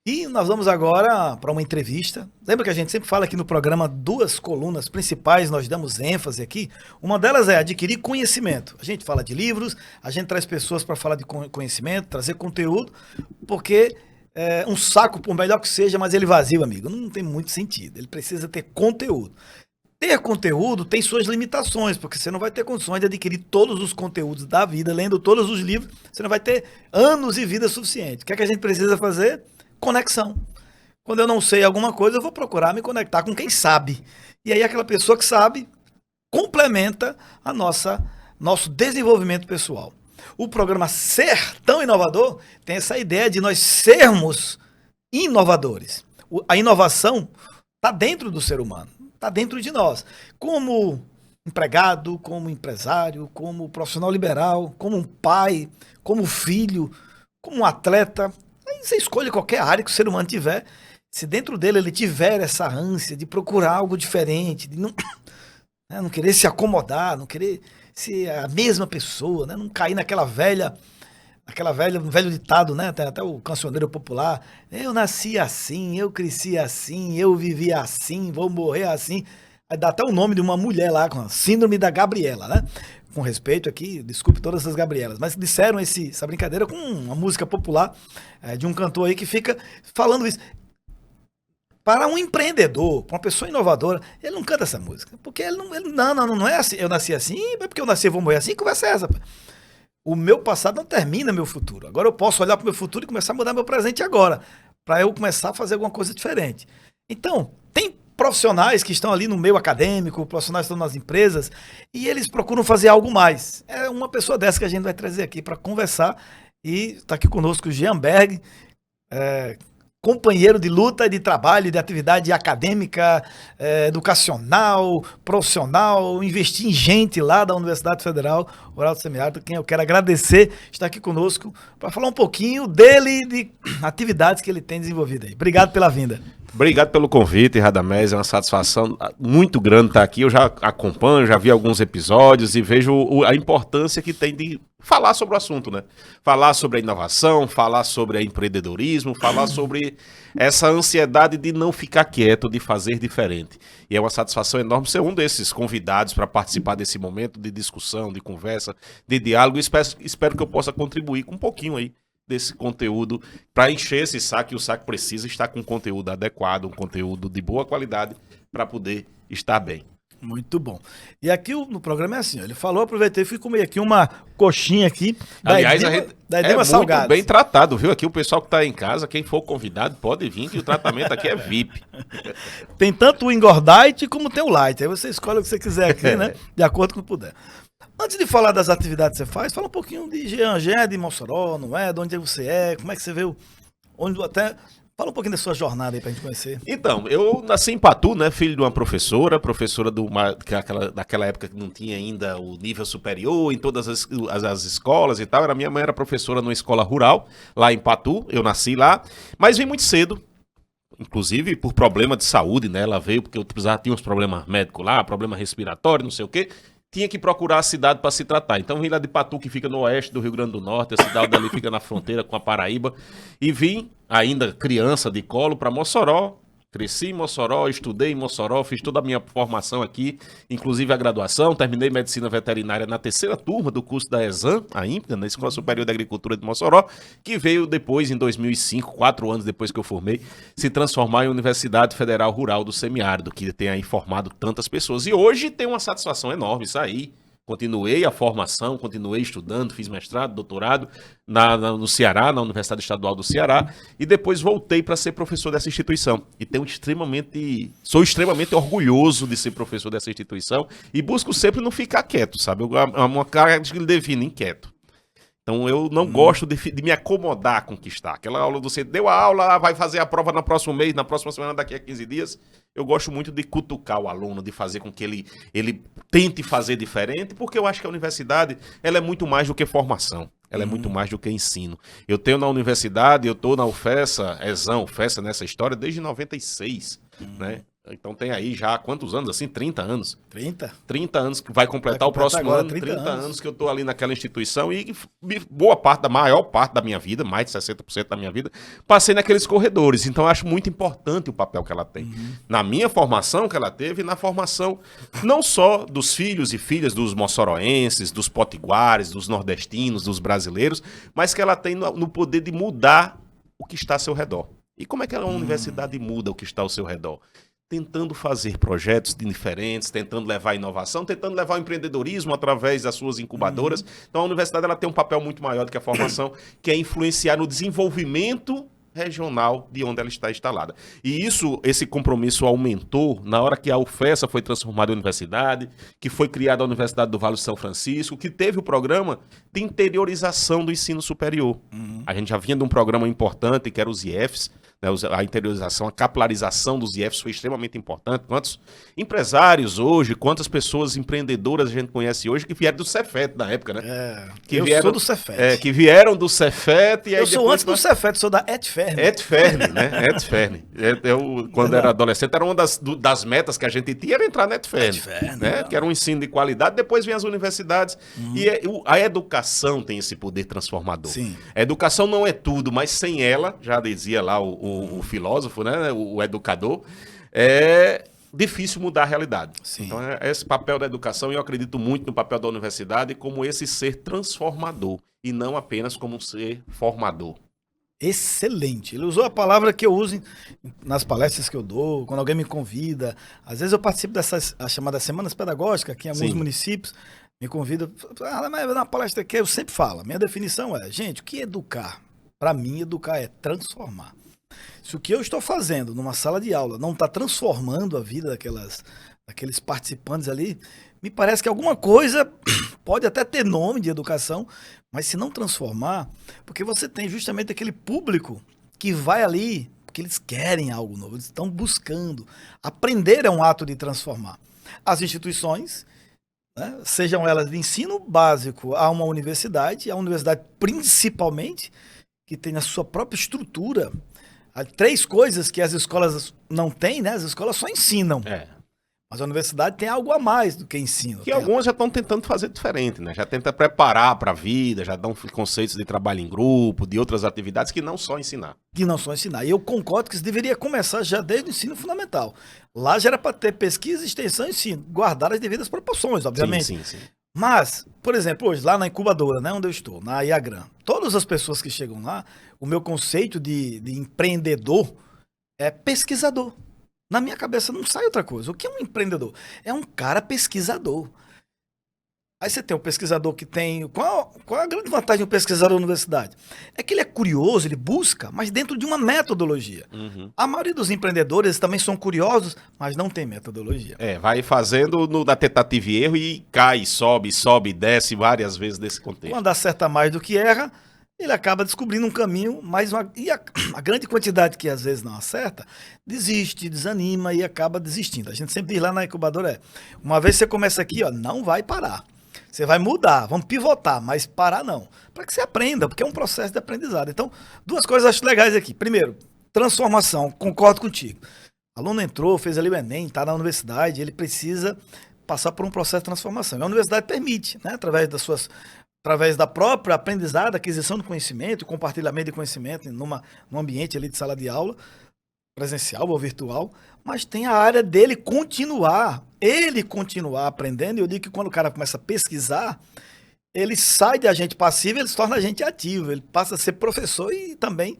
E nós vamos agora para uma entrevista. Lembra que a gente sempre fala aqui no programa duas colunas principais, nós damos ênfase aqui. Uma delas é adquirir conhecimento. A gente fala de livros, a gente traz pessoas para falar de conhecimento, trazer conteúdo, porque um saco, por melhor que seja, mas ele vazio, amigo, não tem muito sentido. Ele precisa ter conteúdo. Ter conteúdo tem suas limitações, porque você não vai ter condições de adquirir todos os conteúdos da vida, lendo todos os livros, você não vai ter anos e vida suficiente. O que é que a gente precisa fazer? Conexão. Quando eu não sei alguma coisa, eu vou procurar me conectar com quem sabe. E aí aquela pessoa que sabe complementa a nosso desenvolvimento pessoal. O programa Sertão Inovador tem essa ideia de nós sermos inovadores. A inovação está dentro do ser humano, está dentro de nós. Como empregado, como empresário, como profissional liberal, como um pai, como filho, como um atleta. Aí você escolhe qualquer área que o ser humano tiver. Se dentro dele ele tiver essa ânsia de procurar algo diferente, de não querer se acomodar, não querer ser a mesma pessoa, né? Não cair naquela velho ditado, né? Tem até o cancioneiro popular. Eu nasci assim, eu cresci assim, eu vivi assim, vou morrer assim. Aí dá até o nome de uma mulher lá, com a síndrome da Gabriela, né? Com respeito aqui, desculpe todas as Gabrielas, mas disseram essa brincadeira com uma música popular de um cantor aí que fica falando isso. Para um empreendedor, para uma pessoa inovadora, ele não canta essa música, porque ele não é assim, eu nasci assim, é porque eu nasci e vou morrer assim, que conversa é essa? O meu passado não termina meu futuro. Agora eu posso olhar para o meu futuro e começar a mudar meu presente agora, para eu começar a fazer alguma coisa diferente. Então, tem profissionais que estão ali no meio acadêmico, profissionais que estão nas empresas, e eles procuram fazer algo mais. É uma pessoa dessa que a gente vai trazer aqui para conversar, e está aqui conosco o Jean Berg, companheiro de luta, de trabalho, de atividade acadêmica, educacional, profissional, investir em gente lá da Universidade Federal Rural do Semiárido, quem eu quero agradecer, está aqui conosco para falar um pouquinho dele e de atividades que ele tem desenvolvido aí. Obrigado pela vinda. Obrigado pelo convite, Radamés, é uma satisfação muito grande estar aqui. Eu já acompanho, já vi alguns episódios e vejo a importância que tem de falar sobre o assunto, né? Falar sobre a inovação, falar sobre o empreendedorismo, falar sobre essa ansiedade de não ficar quieto, de fazer diferente. E é uma satisfação enorme ser um desses convidados para participar desse momento de discussão, de conversa, de diálogo. Espero que eu possa contribuir com um pouquinho aí desse conteúdo para encher esse saco, e o saco precisa estar com conteúdo adequado, um conteúdo de boa qualidade para poder estar bem. Muito bom. E aqui no programa é assim, ó, ele falou, aproveitei e fui comer aqui uma coxinha aqui Aliás, da Edema Salgados. Muito bem tratado, viu? Aqui o pessoal que está em casa, quem for convidado, pode vir, que o tratamento aqui é VIP. Tem tanto o engordite como tem o light, aí você escolhe o que você quiser aqui, né? De acordo com o que puder. Antes de falar das atividades que você faz, fala um pouquinho de Jean, de Mossoró, não é? De onde você é, como é que você veio, fala um pouquinho da sua jornada aí pra gente conhecer. Então, eu nasci em Patu, né, filho de uma professora daquela época que não tinha ainda o nível superior em todas as escolas e tal. Minha mãe era professora numa escola rural, lá em Patu, eu nasci lá, mas vim muito cedo. Inclusive por problema de saúde, né? Ela veio porque eu tinha uns problemas médicos lá, problema respiratório, não sei o quê. Tinha que procurar a cidade para se tratar. Então vim lá de Patu, que fica no oeste do Rio Grande do Norte, a cidade dali fica na fronteira com a Paraíba, e vim, ainda criança de colo, para Mossoró. Cresci em Mossoró, estudei em Mossoró, fiz toda a minha formação aqui, inclusive a graduação, terminei medicina veterinária na 3ª turma do curso da ESAM, a INPA, na Escola Superior de Agricultura de Mossoró, que veio depois, em 2005, 4 anos depois que eu formei, se transformar em Universidade Federal Rural do Semiárido, que tem aí formado tantas pessoas. E hoje tem uma satisfação enorme sair. Continuei a formação, continuei estudando, fiz mestrado, doutorado no Ceará, na Universidade Estadual do Ceará, e depois voltei para ser professor dessa instituição. E sou extremamente orgulhoso de ser professor dessa instituição e busco sempre não ficar quieto, sabe? É uma característica que me define, inquieto. Então eu não gosto de me acomodar com o que está. Aquela aula você deu a aula, vai fazer a prova no próximo mês, na próxima semana, daqui a 15 dias. Eu gosto muito de cutucar o aluno, de fazer com que ele tente fazer diferente, porque eu acho que a universidade ela é muito mais do que formação. Ela é muito mais do que ensino. Eu tenho na universidade, eu estou na UFESA, UFESA nessa história desde 96, né? Então tem aí já quantos anos assim? 30 anos. 30? 30 anos que vai completar o próximo ano. 30 anos que eu tô ali naquela instituição e maior parte da minha vida, mais de 60% da minha vida, passei naqueles corredores. Então eu acho muito importante o papel que ela tem. Na minha formação que ela teve, na formação não só dos filhos e filhas dos moçoroenses, dos potiguares, dos nordestinos, dos brasileiros, mas que ela tem no poder de mudar o que está ao seu redor. E como é que a universidade muda o que está ao seu redor? Tentando fazer projetos diferentes, tentando levar a inovação, tentando levar o empreendedorismo através das suas incubadoras. Então a universidade ela tem um papel muito maior do que a formação, que é influenciar no desenvolvimento regional de onde ela está instalada. E esse compromisso aumentou na hora que a UFESA foi transformada em universidade, que foi criada a Universidade do Vale do São Francisco, que teve o programa de interiorização do ensino superior. A gente já vinha de um programa importante, que era os IEFs, né, a interiorização, a capilarização dos IEFs foi extremamente importante. Quantos empresários hoje, quantas pessoas empreendedoras a gente conhece hoje que vieram do Cefet na época, né? Sou do Cefet. Que vieram do Cefet. E aí eu sou antes do Cefet, sou da Etferne. Etferne, né? Etferne. Eu, quando era adolescente, era uma das metas que a gente tinha, era entrar na Etferne, né? Que era um ensino de qualidade. Depois vem as universidades. E a educação tem esse poder transformador. Sim. A educação não é tudo, mas sem ela, já dizia lá o filósofo, né? O educador, é difícil mudar a realidade. Sim. Então é esse papel da educação, e eu acredito muito no papel da universidade como esse ser transformador, e não apenas como um ser formador. Excelente. Ele usou a palavra que eu uso nas palestras que eu dou, quando alguém me convida. Às vezes eu participo dessas chamadas semanas pedagógicas aqui em alguns municípios, me convidam, mas na palestra aqui eu sempre falo, minha definição é, gente, o que é educar? Para mim, educar é transformar. Se o que eu estou fazendo numa sala de aula não está transformando a vida daqueles participantes ali, me parece que alguma coisa pode até ter nome de educação, mas se não transformar, porque você tem justamente aquele público que vai ali porque eles querem algo novo, eles estão buscando. Aprender é um ato de transformar. As instituições, né, sejam elas de ensino básico a uma universidade, a universidade principalmente, que tem a sua própria estrutura. Há 3 coisas que as escolas não têm, né? As escolas só ensinam. Mas a universidade tem algo a mais do que ensino. Que algumas já estão tentando fazer diferente, né? Já tenta preparar para a vida, já dão conceitos de trabalho em grupo, de outras atividades que não só ensinar. Que não só ensinar. E eu concordo que isso deveria começar já desde o ensino fundamental. Lá já era para ter pesquisa, extensão e ensino, guardar as devidas proporções, obviamente. Sim. Mas, por exemplo, hoje, lá na incubadora, né, onde eu estou, na Iagran, todas as pessoas que chegam lá, o meu conceito de empreendedor é pesquisador. Na minha cabeça não sai outra coisa. O que é um empreendedor? É um cara pesquisador. Aí você tem um pesquisador que tem... Qual a grande vantagem do pesquisador na universidade? É que ele é curioso, ele busca, mas dentro de uma metodologia. A maioria dos empreendedores também são curiosos, mas não tem metodologia. Vai fazendo na tentativa e erro e cai, sobe, desce várias vezes desse contexto. Quando acerta mais do que erra, ele acaba descobrindo um caminho, e a grande quantidade que às vezes não acerta, desiste, desanima e acaba desistindo. A gente sempre diz lá na incubadora, uma vez você começa aqui, não vai parar. Você vai mudar, vamos pivotar, mas parar não. Para que você aprenda, porque é um processo de aprendizado. Então, 2 coisas acho legais aqui. Primeiro, transformação, concordo contigo. O aluno entrou, fez ali o Enem, está na universidade, ele precisa passar por um processo de transformação. E a universidade permite, né, através da própria aprendizado, aquisição do conhecimento, compartilhamento de conhecimento num ambiente ali de sala de aula, presencial ou virtual, mas tem a área dele continuar aprendendo. E eu digo que quando o cara começa a pesquisar, ele sai de agente passivo, ele se torna agente ativo, ele passa a ser professor e também,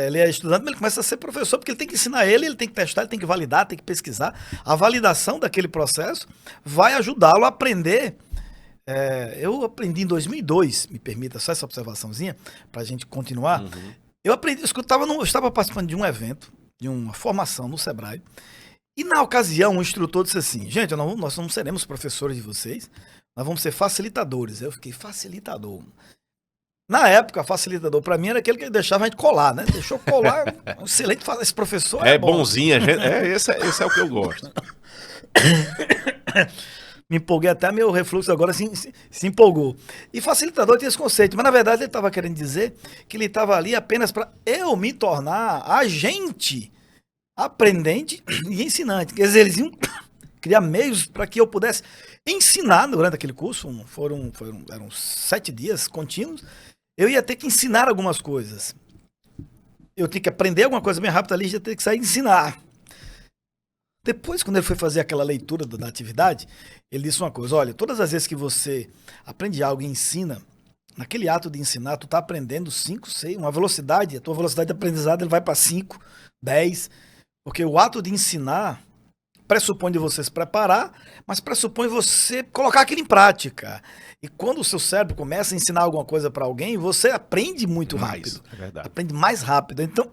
ele é estudante, mas ele começa a ser professor porque ele tem que ensinar ele tem que testar, ele tem que validar, tem que pesquisar. A validação daquele processo vai ajudá-lo a aprender. Eu aprendi em 2002, me permita só essa observaçãozinha, para a gente continuar. Eu estava participando de um evento, de uma formação no Sebrae, e na ocasião o instrutor disse assim, gente, nós não seremos professores de vocês, nós vamos ser facilitadores. Eu fiquei, facilitador? Na época, facilitador para mim era aquele que deixava a gente colar, né? Deixou colar, excelente, esse professor é bom. Bonzinho, esse é o que eu gosto. Me empolguei, até meu refluxo agora se empolgou. E facilitador tinha esse conceito, mas na verdade ele estava querendo dizer que ele estava ali apenas para eu me tornar agente, aprendente e ensinante. Quer dizer, eles iam criar meios para que eu pudesse ensinar durante aquele curso, eram 7 dias contínuos, eu ia ter que ensinar algumas coisas. Eu tinha que aprender alguma coisa bem rápida ali, já ter que sair e ensinar. Depois, quando ele foi fazer aquela leitura da atividade, ele disse uma coisa, olha, todas as vezes que você aprende algo e ensina, naquele ato de ensinar, tu tá aprendendo 5, 6, uma velocidade, a tua velocidade de aprendizado ele vai para 5, 10, porque o ato de ensinar pressupõe de você se preparar, mas pressupõe você colocar aquilo em prática. E quando o seu cérebro começa a ensinar alguma coisa para alguém, você aprende muito rápido. É verdade. Aprende mais rápido. Então,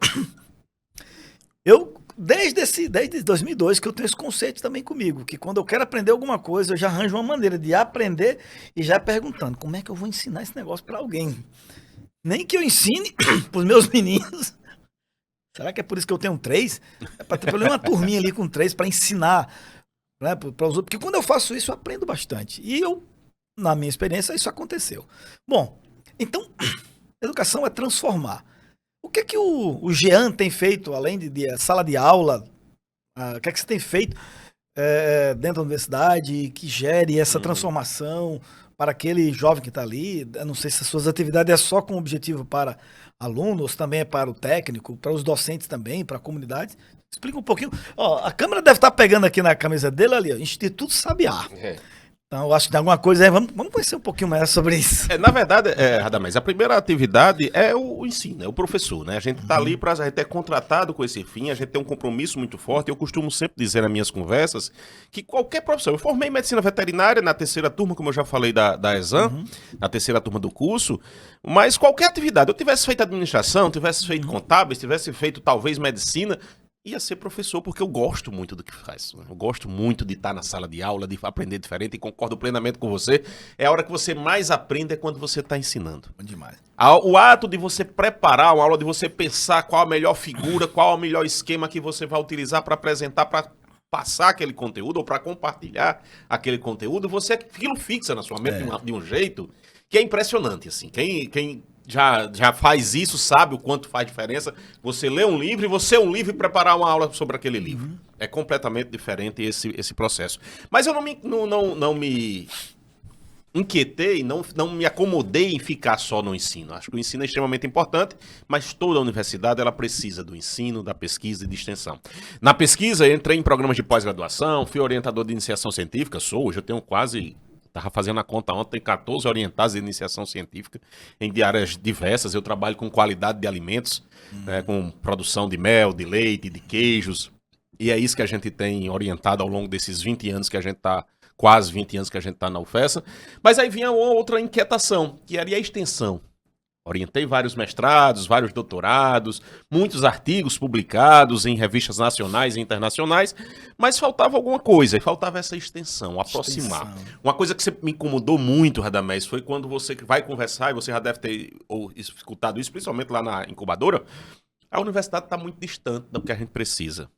eu... Desde 2002 que eu tenho esse conceito também comigo, que quando eu quero aprender alguma coisa, eu já arranjo uma maneira de aprender e já perguntando, como é que eu vou ensinar esse negócio para alguém? Nem que eu ensine para os meus meninos. Será que é por isso que eu tenho 3? É para ter pelo menos uma turminha ali com 3 para ensinar, né, para os outros. Porque quando eu faço isso, eu aprendo bastante. E na minha experiência, isso aconteceu. Bom, então, educação é transformar. O que é que o Jean tem feito, além de sala de aula? O que é que você tem feito dentro da universidade que gere essa transformação para aquele jovem que está ali? Eu não sei se as suas atividades é só com objetivo para alunos, também é para o técnico, para os docentes também, para a comunidade. Explica um pouquinho. A câmera deve estar pegando aqui na camisa dele ali, Instituto Sabiá. Então, eu acho que tem alguma coisa aí. Vamos conhecer um pouquinho mais sobre isso. Na verdade, Radamés, a primeira atividade é o ensino, é o professor, né? A gente está ali a gente é contratado com esse fim, a gente tem um compromisso muito forte. Eu costumo sempre dizer nas minhas conversas que qualquer professor, eu formei em medicina veterinária na 3ª turma, como eu já falei da Exam, na 3ª turma do curso, mas qualquer atividade, eu tivesse feito administração, tivesse feito contábeis, tivesse feito talvez medicina, ia ser professor, porque eu gosto muito do que faz. Né? Eu gosto muito de estar na sala de aula, de aprender diferente, e concordo plenamente com você. É a hora que você mais aprende é quando você está ensinando. Bom demais. O ato de você preparar uma aula, de você pensar qual a melhor figura, qual o melhor esquema que você vai utilizar para apresentar, para passar aquele conteúdo ou para compartilhar aquele conteúdo, aquilo fixa na sua mente de um jeito que é impressionante, assim. Quem já faz isso, sabe o quanto faz diferença você ler um livro e você um livro e preparar uma aula sobre aquele livro. É completamente diferente esse processo. Mas eu não me inquietei, não me acomodei em ficar só no ensino. Acho que o ensino é extremamente importante, mas toda a universidade ela precisa do ensino, da pesquisa e de extensão. Na pesquisa, eu entrei em programas de pós-graduação, fui orientador de iniciação científica, hoje eu tenho estava fazendo a conta ontem, tem 14 orientados de iniciação científica em áreas diversas. Eu trabalho com qualidade de alimentos, né, com produção de mel, de leite, de queijos. E é isso que a gente tem orientado ao longo desses 20 anos que a gente está, quase 20 anos que a gente está na UFESA. Mas aí vinha uma outra inquietação, que era a extensão. Orientei vários mestrados, vários doutorados, muitos artigos publicados em revistas nacionais e internacionais, mas faltava alguma coisa, e faltava essa extensão, aproximar. Uma coisa que me incomodou muito, Radamés, foi quando você vai conversar, e você já deve ter escutado isso, principalmente lá na incubadora, a universidade está muito distante do que a gente precisa.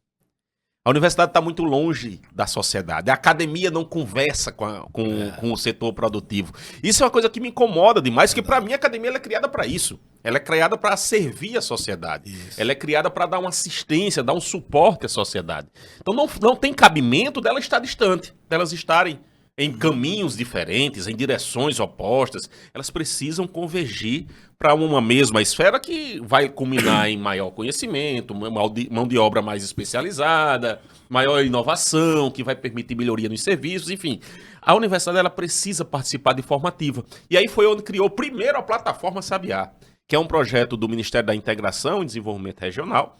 A universidade está muito longe da sociedade. A academia não conversa com o setor produtivo. Isso é uma coisa que me incomoda demais, porque para mim a academia ela é criada para isso. Ela é criada para servir a sociedade. Isso. Ela é criada para dar uma assistência, dar um suporte à sociedade. Então não tem cabimento dela estar distante, delas estarem em caminhos diferentes, em direções opostas. Elas precisam convergir para uma mesma esfera que vai culminar em maior conhecimento, mão de obra mais especializada, maior inovação, que vai permitir melhoria nos serviços, enfim. A universidade ela precisa participar de forma ativa. E aí foi onde criou primeiro a plataforma Sabiá, que é um projeto do Ministério da Integração e Desenvolvimento Regional.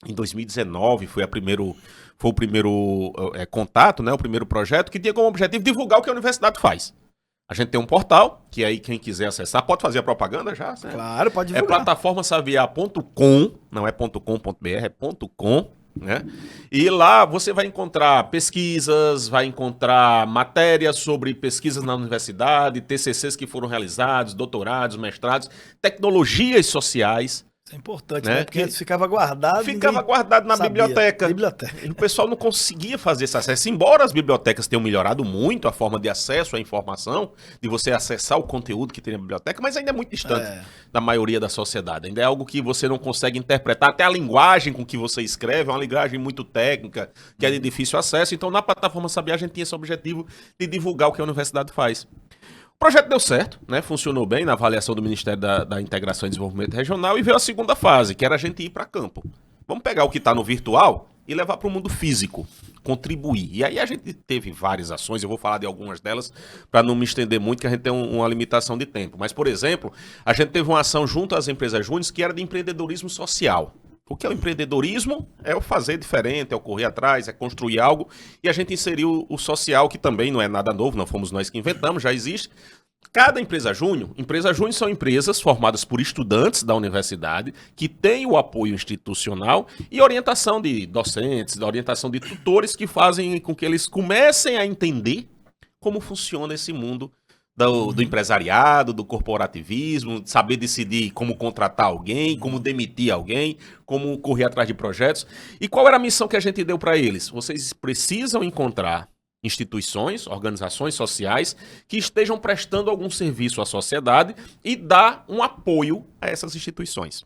Em 2019 foi o primeiro contato, né, o primeiro projeto, que tinha como objetivo divulgar o que a universidade faz. A gente tem um portal, que aí quem quiser acessar, pode fazer a propaganda já? Né? Claro, pode divulgar. É plataformasabiá.com, não é .com.br, é .com, né? E lá você vai encontrar pesquisas, vai encontrar matérias sobre pesquisas na universidade, TCCs que foram realizados, doutorados, mestrados, tecnologias sociais. Isso é importante, né? Porque ficava guardado. Ficava guardado na biblioteca. E o pessoal não conseguia fazer esse acesso. Embora as bibliotecas tenham melhorado muito a forma de acesso à informação, de você acessar o conteúdo que tem na biblioteca, mas ainda é muito distante da maioria da sociedade. Ainda é algo que você não consegue interpretar. Até a linguagem com que você escreve é uma linguagem muito técnica, que é de difícil acesso. Então, na plataforma Sabiá, a gente tinha esse objetivo de divulgar o que a universidade faz. O projeto deu certo, né? Funcionou bem na avaliação do Ministério da Integração e Desenvolvimento Regional e veio a segunda fase, que era a gente ir para campo. Vamos pegar o que está no virtual e levar para o mundo físico, contribuir. E aí a gente teve várias ações, eu vou falar de algumas delas para não me estender muito, que a gente tem uma limitação de tempo. Mas, por exemplo, a gente teve uma ação junto às empresas júniores que era de empreendedorismo social. O que é o empreendedorismo? É o fazer diferente, é o correr atrás, é construir algo. E a gente inseriu o social, que também não é nada novo, não fomos nós que inventamos, já existe. Cada empresa júnior são empresas formadas por estudantes da universidade que têm o apoio institucional e orientação de docentes, orientação de tutores que fazem com que eles comecem a entender como funciona esse mundo do empresariado, do corporativismo, saber decidir como contratar alguém, como demitir alguém, como correr atrás de projetos. E qual era a missão que a gente deu para eles? Vocês precisam encontrar instituições, organizações sociais que estejam prestando algum serviço à sociedade e dar um apoio a essas instituições.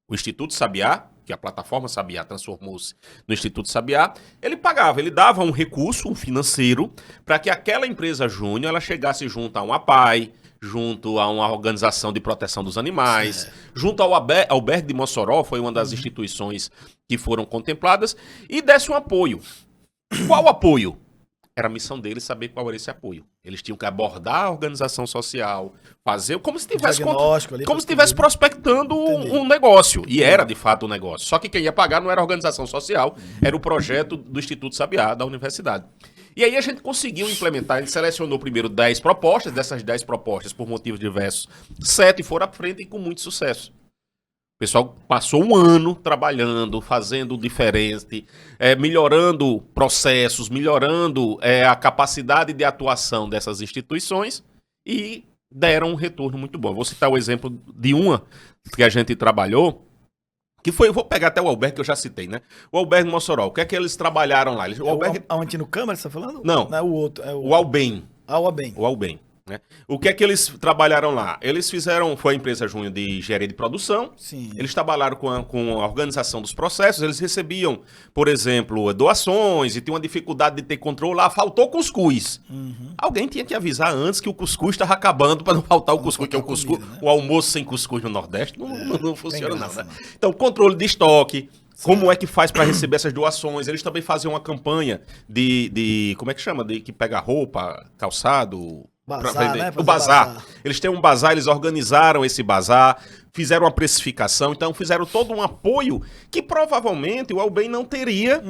O Instituto Sabiá, que a plataforma Sabiá transformou-se no Instituto Sabiá, ele dava um recurso, um financeiro, para que aquela empresa júnior ela chegasse junto a uma APAI, junto a uma organização de proteção dos animais, junto ao Albergue de Mossoró, foi uma das instituições que foram contempladas, e desse um apoio. Qual apoio? Era a missão deles saber qual era esse apoio. Eles tinham que abordar a organização social, fazer como se estivesse prospectando um negócio. E era, de fato, um negócio. Só que quem ia pagar não era a organização social, era o projeto do Instituto Sabiá, da universidade. E aí a gente conseguiu implementar, a gente selecionou primeiro 10 propostas, dessas 10 propostas, por motivos diversos, 7 foram à frente e com muito sucesso. O pessoal passou um ano trabalhando, fazendo diferente, melhorando processos, melhorando a capacidade de atuação dessas instituições e deram um retorno muito bom. Vou citar o exemplo de uma que a gente trabalhou, que foi, eu vou pegar até o albergue que eu já citei, né? O albergue Mossoró, o que é que eles trabalharam lá? O albergue... Aonde no Câmara, você tá falando? Não. Não é o outro. É o Albem. O Albem. O Albem. Né? O que é que eles trabalharam lá? Eles fizeram, foi a empresa Júnior de engenharia de produção. Sim. Eles trabalharam com a organização dos processos. Eles recebiam, por exemplo, doações e tinham uma dificuldade de ter controle lá. Faltou cuscuz. Alguém tinha que avisar antes que o cuscuz estava acabando para não faltar o cuscuz, que é o cuscuz. Comida, né? O almoço sem cuscuz no Nordeste não funciona graça, não, né? Então, controle de estoque. Como é que faz para receber essas doações? Eles também faziam uma campanha de como é que chama? De que pega roupa, calçado... Bazar, né? O bazar. Eles têm um bazar, eles organizaram esse bazar, fizeram uma precificação, então fizeram todo um apoio que provavelmente o Albem não teria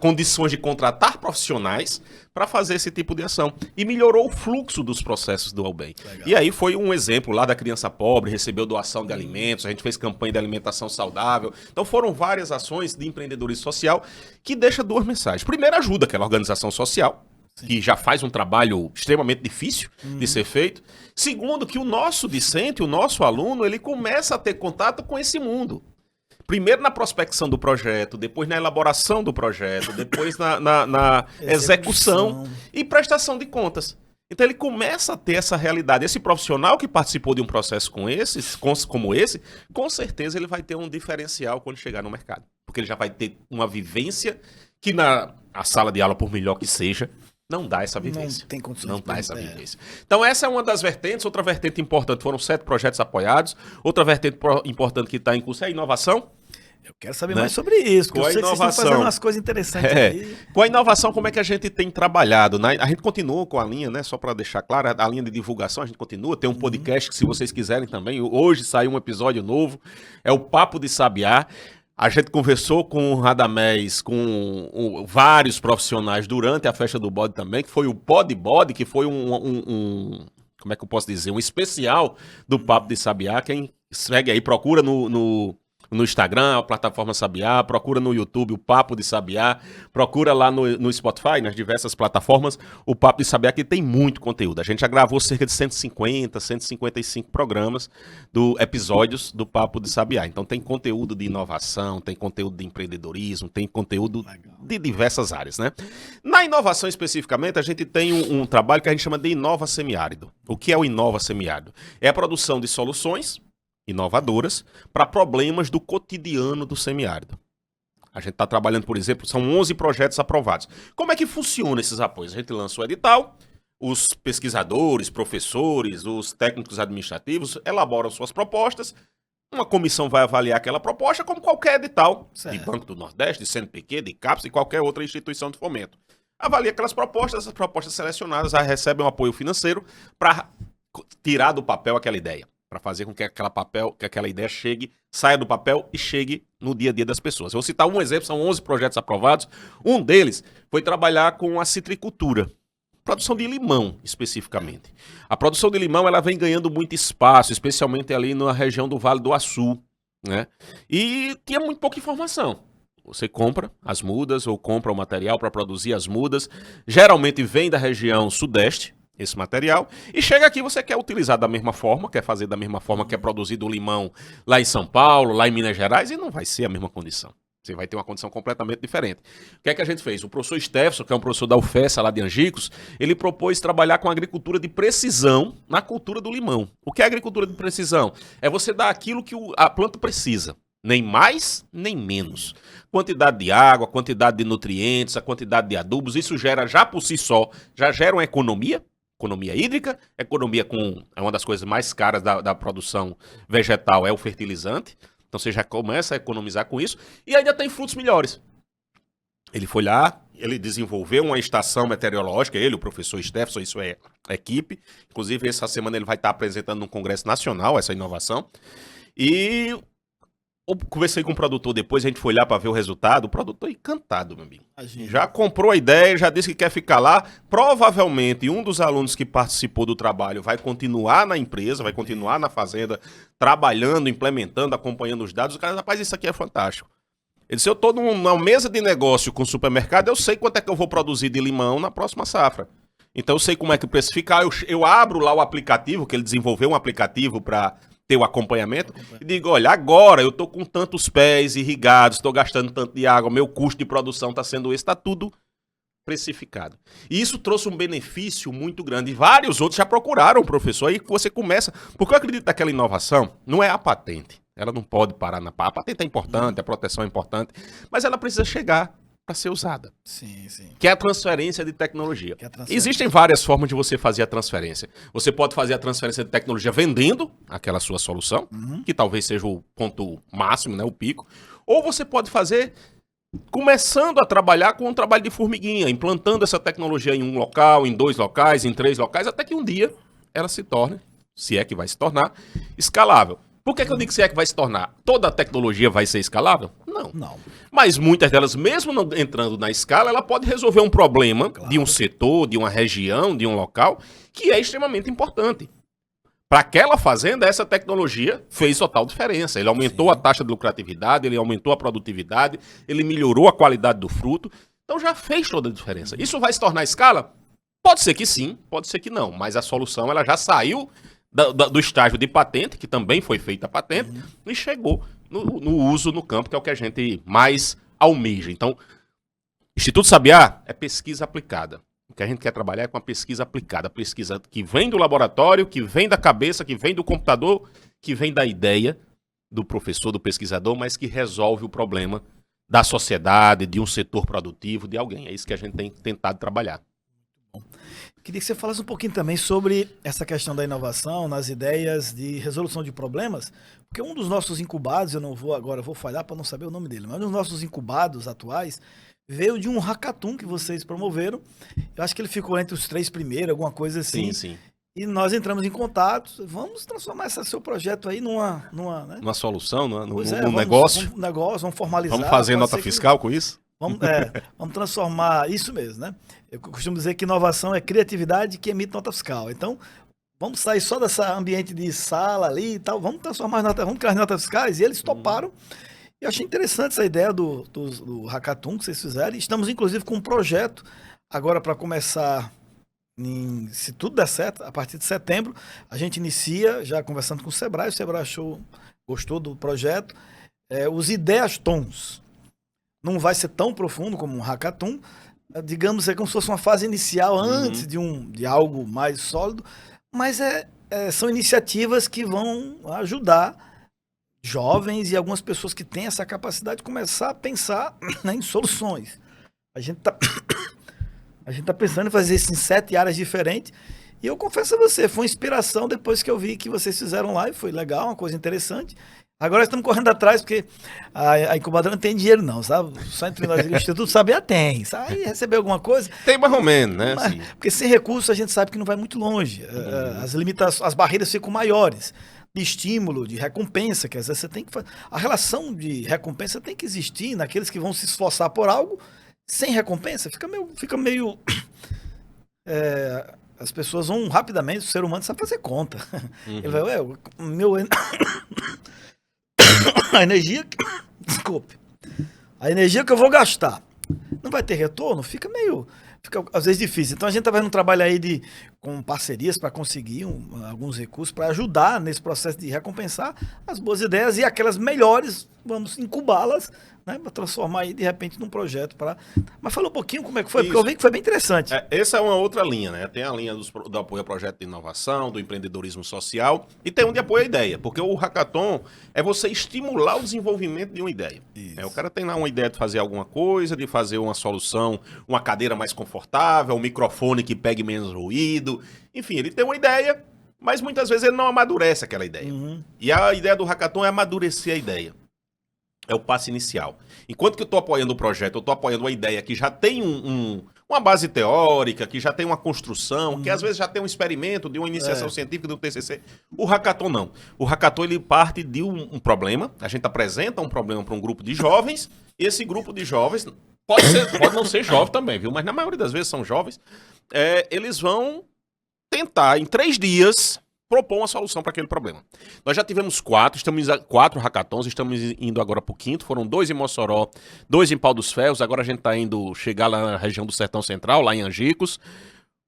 condições de contratar profissionais para fazer esse tipo de ação. E melhorou o fluxo dos processos do Albem. E aí foi um exemplo lá da criança pobre, recebeu doação de alimentos, a gente fez campanha de alimentação saudável. Então foram várias ações de empreendedorismo social que deixa duas mensagens. Primeiro, ajuda aquela organização social, que já faz um trabalho extremamente difícil de ser feito. Segundo, que o nosso discente, o nosso aluno, ele começa a ter contato com esse mundo. Primeiro na prospecção do projeto, depois na elaboração do projeto, depois na execução e prestação de contas. Então ele começa a ter essa realidade. Esse profissional que participou de um processo como esse, com certeza ele vai ter um diferencial quando chegar no mercado. Porque ele já vai ter uma vivência que na sala de aula, por melhor que seja, não dá essa vivência. Não tem condições. Não dá essa vivência. Então essa é uma das vertentes. Outra vertente importante, foram 7 projetos apoiados. Outra vertente importante que está em curso é a inovação. Eu quero saber mais sobre isso, porque com eu sei que vocês estão fazendo umas coisas interessantes aí. Com a inovação, como é que a gente tem trabalhado? A gente continua com a linha, né? Só para deixar claro, a linha de divulgação, a gente continua. Tem um podcast que, se vocês quiserem também, hoje saiu um episódio novo, é o Papo de Sabiá. A gente conversou com o Radamés, com vários profissionais durante a festa do bode também, que foi o Pod Bode, que foi como é que eu posso dizer, um especial do Papo de Sabiá. Quem segue aí, procura no Instagram, a plataforma Sabiá, procura no YouTube o Papo de Sabiá, procura lá no Spotify, nas diversas plataformas, o Papo de Sabiá, que tem muito conteúdo. A gente já gravou cerca de 150, 155 programas, episódios do Papo de Sabiá. Então tem conteúdo de inovação, tem conteúdo de empreendedorismo, tem conteúdo de diversas áreas, né? Na inovação especificamente, a gente tem um trabalho que a gente chama de Inova Semiárido. O que é o Inova Semiárido? É a produção de soluções inovadoras para problemas do cotidiano do semiárido. A gente está trabalhando, por exemplo, são 11 projetos aprovados. Como é que funciona esses apoios? A gente lança o edital, os pesquisadores, professores, os técnicos administrativos elaboram suas propostas, uma comissão vai avaliar aquela proposta como qualquer edital, de Banco do Nordeste, de CNPq, de CAPES e qualquer outra instituição de fomento. Avalia aquelas propostas, essas propostas selecionadas recebem um apoio financeiro para tirar do papel aquela ideia, para fazer com que aquela ideia saia do papel e chegue no dia a dia das pessoas. Eu vou citar um exemplo, são 11 projetos aprovados. Um deles foi trabalhar com a citricultura, produção de limão, especificamente. A produção de limão, ela vem ganhando muito espaço, especialmente ali na região do Vale do Açu, né? E tinha muito pouca informação. Você compra as mudas ou compra o material para produzir as mudas, geralmente vem da região sudeste, esse material, e chega aqui, você quer utilizar da mesma forma, quer fazer da mesma forma que é produzido o limão lá em São Paulo, lá em Minas Gerais, e não vai ser a mesma condição. Você vai ter uma condição completamente diferente. O que é que a gente fez? O professor Stefson, que é um professor da UFES, lá de Angicos, ele propôs trabalhar com agricultura de precisão na cultura do limão. O que é agricultura de precisão? É você dar aquilo que a planta precisa. Nem mais, nem menos. Quantidade de água, quantidade de nutrientes, a quantidade de adubos, isso gera já por si só, já gera uma economia hídrica, é uma das coisas mais caras da produção vegetal, é o fertilizante. Então você já começa a economizar com isso e ainda tem frutos melhores. Ele foi lá, ele desenvolveu uma estação meteorológica, o professor Stefson, isso é equipe. Inclusive, essa semana ele vai estar apresentando no Congresso Nacional essa inovação. E Eu conversei com o produtor depois, a gente foi lá para ver o resultado, o produtor encantado, meu amigo. Imagina. Já comprou a ideia, já disse que quer ficar lá. Provavelmente um dos alunos que participou do trabalho vai continuar na empresa, vai continuar na fazenda, trabalhando, implementando, acompanhando os dados. O cara, rapaz, isso aqui é fantástico. Ele disse, eu tô numa mesa de negócio com o supermercado, eu sei quanto é que eu vou produzir de limão na próxima safra. Então eu sei como é que precificar, eu abro lá o aplicativo, que ele desenvolveu um aplicativo para ter o acompanhamento, e digo, olha, agora eu tô com tantos pés irrigados, estou gastando tanto de água, meu custo de produção está sendo esse, está tudo precificado. E isso trouxe um benefício muito grande. E vários outros já procuraram o professor, aí você começa, porque eu acredito que aquela inovação não é a patente, ela não pode parar na patente. A patente é importante, a proteção é importante, mas ela precisa chegar para ser usada. Sim, sim. Que é a transferência de tecnologia. Que é a transferência. Existem várias formas de você fazer a transferência. Você pode fazer a transferência de tecnologia vendendo aquela sua solução, que talvez seja o ponto máximo, né, o pico. Ou você pode fazer começando a trabalhar com um trabalho de formiguinha, implantando essa tecnologia em um local, em 2 locais, em 3 locais, até que um dia ela se torne, se é que vai se tornar, escalável. Por que eu digo se é que vai se tornar? Toda a tecnologia vai ser escalável? Não. Não. Mas muitas delas, mesmo não entrando na escala, ela pode resolver um problema de um setor, de uma região, de um local, que é extremamente importante. Para aquela fazenda, essa tecnologia fez total diferença. Ele aumentou a taxa de lucratividade, ele aumentou a produtividade, ele melhorou a qualidade do fruto. Então já fez toda a diferença. Isso vai se tornar escala? Pode ser que sim, pode ser que não. Mas a solução ela já saiu do estágio de patente, que também foi feita a patente, e chegou no uso no campo, que é o que a gente mais almeja. Então, Instituto Sabiá é pesquisa aplicada. O que a gente quer trabalhar é com a pesquisa aplicada, pesquisa que vem do laboratório, que vem da cabeça, que vem do computador, que vem da ideia do professor, do pesquisador, mas que resolve o problema da sociedade, de um setor produtivo, de alguém. É isso que a gente tem tentado trabalhar. Queria que você falasse um pouquinho também sobre essa questão da inovação, nas ideias de resolução de problemas, porque um dos nossos incubados, eu não vou agora, vou falhar para não saber o nome dele, mas um dos nossos incubados atuais veio de um hackathon que vocês promoveram. Eu acho que ele ficou entre os 3 primeiros, alguma coisa assim. Sim, sim. E nós entramos em contato, vamos transformar esse seu projeto aí numa né? Numa solução, num Vamos, negócio. Vamos formalizar. Vamos fazer pode nota ser que- fiscal com isso? Vamos transformar isso mesmo, né? Eu costumo dizer que inovação é criatividade que emite nota fiscal. Então, vamos sair só dessa ambiente de sala ali e tal, vamos transformar vamos criar as notas fiscais. E eles toparam. Eu achei interessante essa ideia do hackathon que vocês fizeram. E estamos, inclusive, com um projeto agora para começar, se tudo der certo, a partir de setembro, a gente inicia, já conversando com o Sebrae gostou do projeto, os Ideias Tons. Não vai ser tão profundo como um hackathon, digamos, é como se fosse uma fase inicial antes de algo mais sólido, mas são iniciativas que vão ajudar jovens e algumas pessoas que têm essa capacidade de começar a pensar, né, em soluções. A gente tá pensando em fazer isso em 7 áreas diferentes, e eu confesso a você, foi uma inspiração depois que eu vi que vocês fizeram lá, e foi legal, uma coisa interessante. Agora estamos correndo atrás, porque a incubadora não tem dinheiro não, sabe? Só entre nós, o Instituto Sabiá tem, sabe? Receber alguma coisa. Tem mais ou menos, né? Mas, porque sem recursos a gente sabe que não vai muito longe. As limitações, as barreiras ficam maiores. De estímulo, de recompensa, que às vezes você tem que fazer. A relação de recompensa tem que existir naqueles que vão se esforçar por algo sem recompensa. Fica meio as pessoas vão rapidamente, o ser humano sabe fazer conta. Ele vai, a energia, desculpe, a energia que eu vou gastar não vai ter retorno, fica às vezes difícil. Então a gente está fazendo um trabalho aí com parcerias para conseguir alguns recursos para ajudar nesse processo de recompensar as boas ideias, e aquelas melhores, vamos incubá-las, né, para transformar aí de repente num projeto. Mas fala um pouquinho como é que foi, porque eu vi que foi bem interessante. Essa é uma outra linha, né? Tem a linha do apoio ao projeto de inovação, do empreendedorismo social, e tem um de apoio à ideia, porque o hackathon é você estimular o desenvolvimento de uma ideia. O cara tem lá uma ideia de fazer alguma coisa, de fazer uma solução, uma cadeira mais confortável, um microfone que pegue menos ruído, enfim, ele tem uma ideia, mas muitas vezes ele não amadurece aquela ideia. E a ideia do hackathon é amadurecer a ideia. É o passo inicial. Enquanto que eu estou apoiando o projeto, eu estou apoiando uma ideia que já tem uma base teórica, que já tem uma construção, que às vezes já tem um experimento de uma iniciação científica do TCC. O hackathon não. O hackathon ele parte de um problema, a gente apresenta um problema para um grupo de jovens, e esse grupo de jovens, pode não ser jovem também, viu? Mas na maioria das vezes são jovens, eles vão tentar, em 3 dias, propor uma solução para aquele problema. Nós já tivemos 4 hackathons, estamos indo agora para o 5º, foram 2 em Mossoró, 2 em Pau dos Ferros, agora a gente está indo chegar lá na região do Sertão Central, lá em Angicos.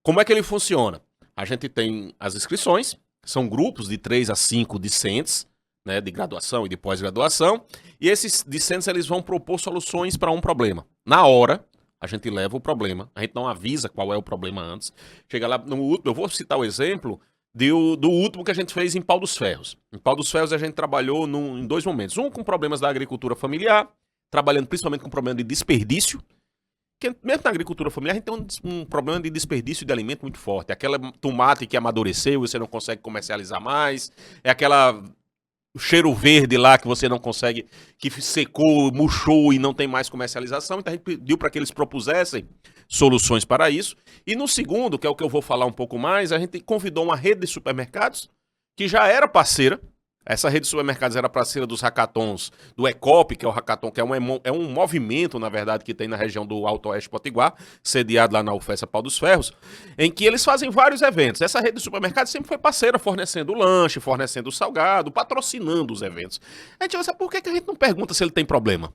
Como é que ele funciona? A gente tem as inscrições, são grupos de 3 a 5 discentes, né, de graduação e de pós-graduação, e esses discentes eles vão propor soluções para um problema. Na hora, a gente leva o problema, a gente não avisa qual é o problema antes. Chega lá no último, eu vou citar o exemplo do último que a gente fez em Pau dos Ferros. Em Pau dos Ferros a gente trabalhou em 2 momentos. Um com problemas da agricultura familiar, trabalhando principalmente com problema de desperdício, que mesmo na agricultura familiar a gente tem um problema de desperdício de alimento muito forte. É aquela tomate que amadureceu e você não consegue comercializar mais, é aquela cheiro verde lá que você não consegue, que secou, murchou e não tem mais comercialização. Então a gente pediu para que eles propusessem soluções para isso. E no segundo, que é o que eu vou falar um pouco mais, a gente convidou uma rede de supermercados que já era parceira. Essa rede de supermercados era parceira dos hackathons do ECOP, que é o hackathon, que é um movimento, na verdade, que tem na região do Alto Oeste Potiguar, sediado lá na UFESA Pau dos Ferros, em que eles fazem vários eventos. Essa rede de supermercados sempre foi parceira, fornecendo lanche, fornecendo salgado, patrocinando os eventos. A gente pensa, por que a gente não pergunta se ele tem problema?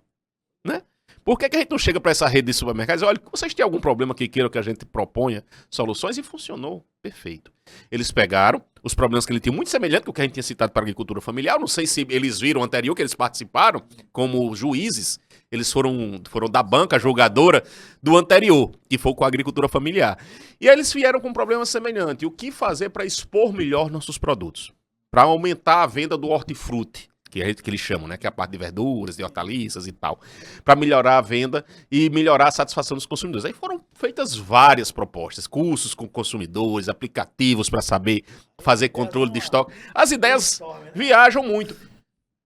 Né? Por que a gente não chega para essa rede de supermercados e olha, vocês têm algum problema que queiram que a gente proponha soluções? E funcionou. Perfeito. Eles pegaram os problemas que ele tinha muito semelhante com o que a gente tinha citado para a agricultura familiar. Não sei se eles viram o anterior, que eles participaram como juízes. Eles foram da banca julgadora do anterior, que foi com a agricultura familiar. E aí eles vieram com um problema semelhante. O que fazer para expor melhor nossos produtos? Para aumentar a venda do hortifruti, que eles chamam, né? Que é a parte de verduras, de hortaliças e tal, para melhorar a venda e melhorar a satisfação dos consumidores. Aí foram feitas várias propostas, cursos com consumidores, aplicativos para saber fazer controle de estoque. As ideias viajam muito.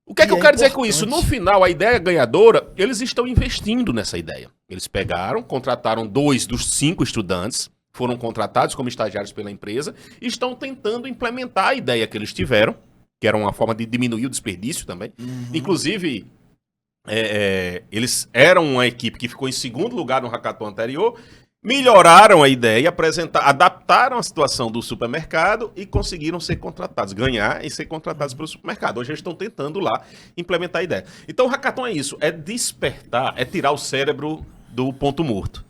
O que é que eu quero dizer com isso? No final, a ideia ganhadora, eles estão investindo nessa ideia. Eles pegaram, contrataram 2 dos 5 estudantes, foram contratados como estagiários pela empresa e estão tentando implementar a ideia que eles tiveram, que era uma forma de diminuir o desperdício também. Inclusive, eles eram uma equipe que ficou em 2º lugar no hackathon anterior, melhoraram a ideia, adaptaram a situação do supermercado e conseguiram ser contratados, ganhar e ser contratados pelo supermercado. Hoje eles estão tentando lá implementar a ideia. Então o hackathon é isso, é despertar, é tirar o cérebro do ponto morto,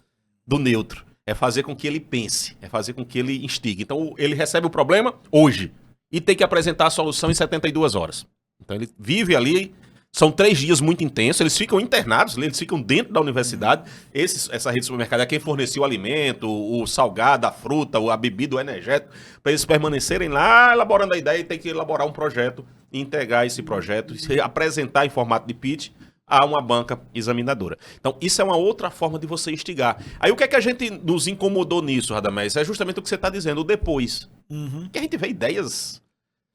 do neutro. É fazer com que ele pense, é fazer com que ele instigue. Então ele recebe o problema hoje e tem que apresentar a solução em 72 horas. Então ele vive ali, são 3 dias muito intensos, eles ficam internados, eles ficam dentro da universidade. Essa rede de supermercado é quem fornecia o alimento, o salgado, a fruta, a bebida, o energético, para eles permanecerem lá elaborando a ideia e tem que elaborar um projeto, entregar esse projeto, apresentar em formato de pitch a uma banca examinadora. Então, isso é uma outra forma de você instigar. Aí, o que é que a gente nos incomodou nisso, Radamés? É justamente o que você está dizendo, o depois. Que a gente vê ideias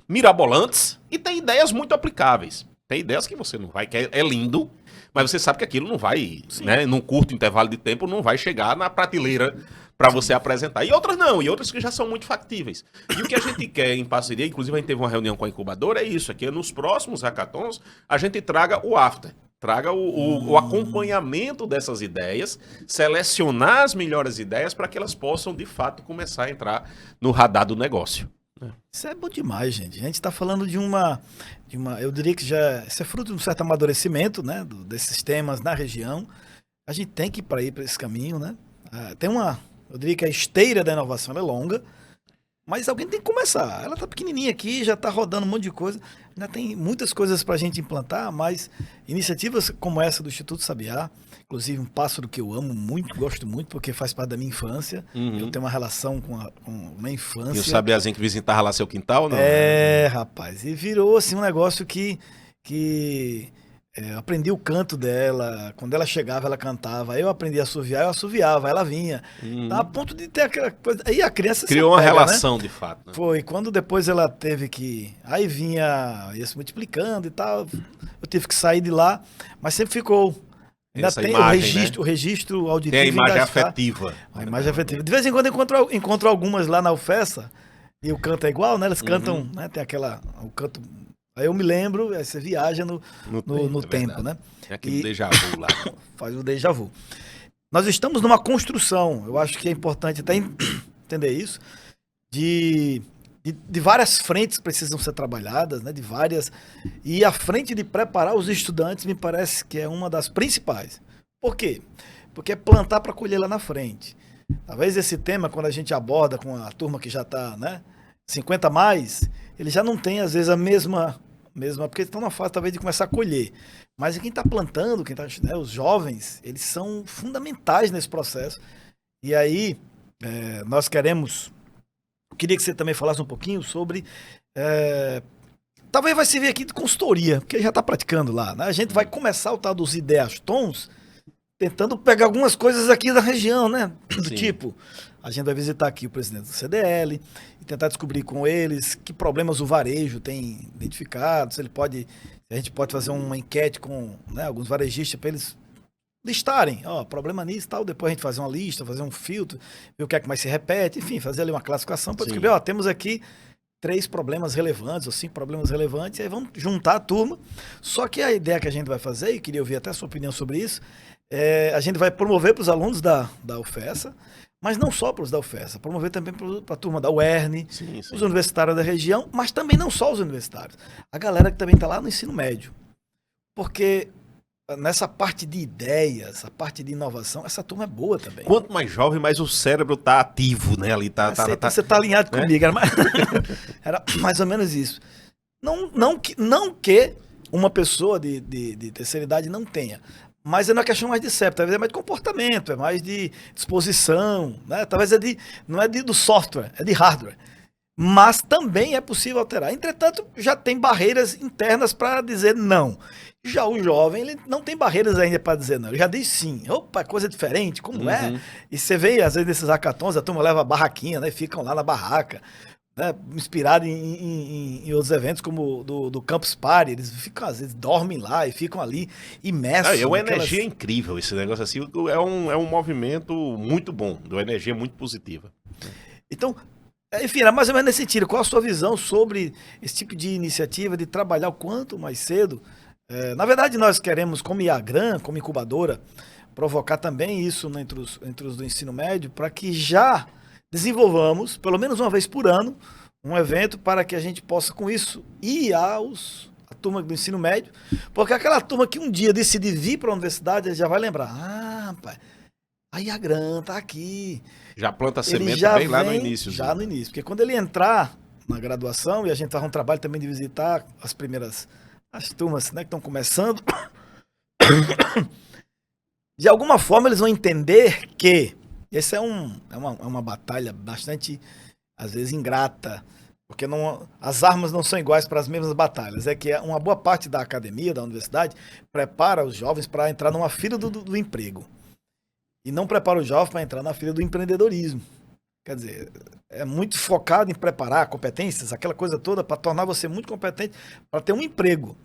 mirabolantes e tem ideias muito aplicáveis. Tem ideias que você não vai, que é lindo, mas você sabe que aquilo não vai, né, num curto intervalo de tempo, não vai chegar na prateleira para você apresentar. E outras não, e outras que já são muito factíveis. E o que a gente quer em parceria, inclusive a gente teve uma reunião com a incubadora, é isso, é que nos próximos hackathons a gente traga o after. Traga o acompanhamento dessas ideias, selecionar as melhores ideias para que elas possam, de fato, começar a entrar no radar do negócio. Isso é bom demais, gente. A gente está falando de uma, eu diria que isso é fruto de um certo amadurecimento, né, desses temas na região. A gente tem que ir para esse caminho, né? Eu diria que a esteira da inovação é longa, mas alguém tem que começar. Ela está pequenininha aqui, já está rodando um monte de coisa. Ainda tem muitas coisas para a gente implantar, mas iniciativas como essa do Instituto Sabiá, inclusive um pássaro que eu amo muito, gosto muito, porque faz parte da minha infância. Eu tenho uma relação com a infância. E o Sabiazinho que visitava lá seu quintal, não? Rapaz. E virou assim um negócio que eu aprendi o canto dela. Quando ela chegava, ela cantava. Eu aprendi a assoviar, eu assoviava, ela vinha. Tá a ponto de ter aquela coisa. Aí a criança criou uma relação, né? De fato. Né? Foi. Quando depois ela teve que... Aí ia se multiplicando e tal. Eu tive que sair de lá. Mas sempre ficou Ainda Essa tem imagem, né? o registro auditivo. Tem a imagem ainda está. afetiva. A imagem afetiva. De vez em quando eu encontro algumas lá na UFESA, e o canto é igual, né? Eles cantam, né? Tem o canto. Aí eu me lembro, aí você viaja no tempo, né? É aquele déjà vu lá. Faz o déjà vu. Nós estamos numa construção, eu acho que é importante até entender isso, de várias frentes precisam ser trabalhadas, né? E a frente de preparar os estudantes me parece que é uma das principais. Por quê? Porque é plantar para colher lá na frente. Talvez esse tema, quando a gente aborda com a turma que já está, né, 50 a mais, ele já não tem, às vezes, a mesma porque estão na fase, talvez, de começar a colher. Mas quem está plantando, né, os jovens, eles são fundamentais nesse processo. E aí, nós eu queria que você também falasse um pouquinho sobre... talvez vai servir aqui de consultoria, porque já está praticando lá, né? A gente vai começar o tal dos ideias tons, tentando pegar algumas coisas aqui da região, né? Do Sim. tipo, a gente vai visitar aqui o presidente do CDL e tentar descobrir com eles que problemas o varejo tem identificado, se a gente pode fazer uma enquete com, né, alguns varejistas para eles listarem, problema nisso e tal, depois a gente fazer uma lista, fazer um filtro, ver o que é que mais se repete, enfim, fazer ali uma classificação para descobrir, temos aqui 3 problemas relevantes ou 5 problemas relevantes, e aí vamos juntar a turma. Só que a ideia que a gente vai fazer, e queria ouvir até a sua opinião sobre isso, a gente vai promover para os alunos da UFESA, mas não só para os da UFESA, promover também para a turma da UERN, os universitários da região, mas também não só os universitários, a galera que também está lá no ensino médio. Porque nessa parte de ideias, a parte de inovação, essa turma é boa também. Quanto mais jovem, mais o cérebro tá ativo, né? Ali Você tá alinhado comigo, era mais ou menos isso. Não que uma pessoa de terceira idade não tenha, mas é uma questão mais de cérebro, talvez é mais de comportamento, é mais de disposição, né? Talvez não é do software, é de hardware. Mas também é possível alterar. Entretanto, já tem barreiras internas para dizer não. Já o jovem, ele não tem barreiras ainda para dizer não. Ele já diz sim. Opa, coisa diferente, como é? E você vê, às vezes, nesses hackathons, a turma leva a barraquinha, né? Ficam lá na barraca, né? Inspirado em outros eventos como do Campus Party. Eles ficam, às vezes, dormem lá e ficam ali imersos. É uma energia incrível esse negócio assim. É um movimento muito bom, de uma energia muito positiva. Então, enfim, era mais ou menos nesse sentido. Qual a sua visão sobre esse tipo de iniciativa de trabalhar o quanto mais cedo? Na verdade, nós queremos, como IAGRAN, como incubadora, provocar também isso, né, entre os do ensino médio, para que já desenvolvamos, pelo menos uma vez por ano, um evento para que a gente possa, com isso, ir a turma do ensino médio, porque aquela turma que um dia decide vir para a universidade, ele já vai lembrar, rapaz, a IAGRAN tá aqui. Já planta a semente já bem lá no início. Já no início, porque quando ele entrar na graduação, e a gente faz um trabalho também de visitar as turmas, né, que estão começando, de alguma forma eles vão entender que essa é uma batalha bastante, às vezes, ingrata, porque as armas não são iguais para as mesmas batalhas. É que uma boa parte da academia, da universidade, prepara os jovens para entrar numa fila do emprego. E não prepara o jovem para entrar na fila do empreendedorismo. Quer dizer, é muito focado em preparar competências, aquela coisa toda, para tornar você muito competente para ter um emprego.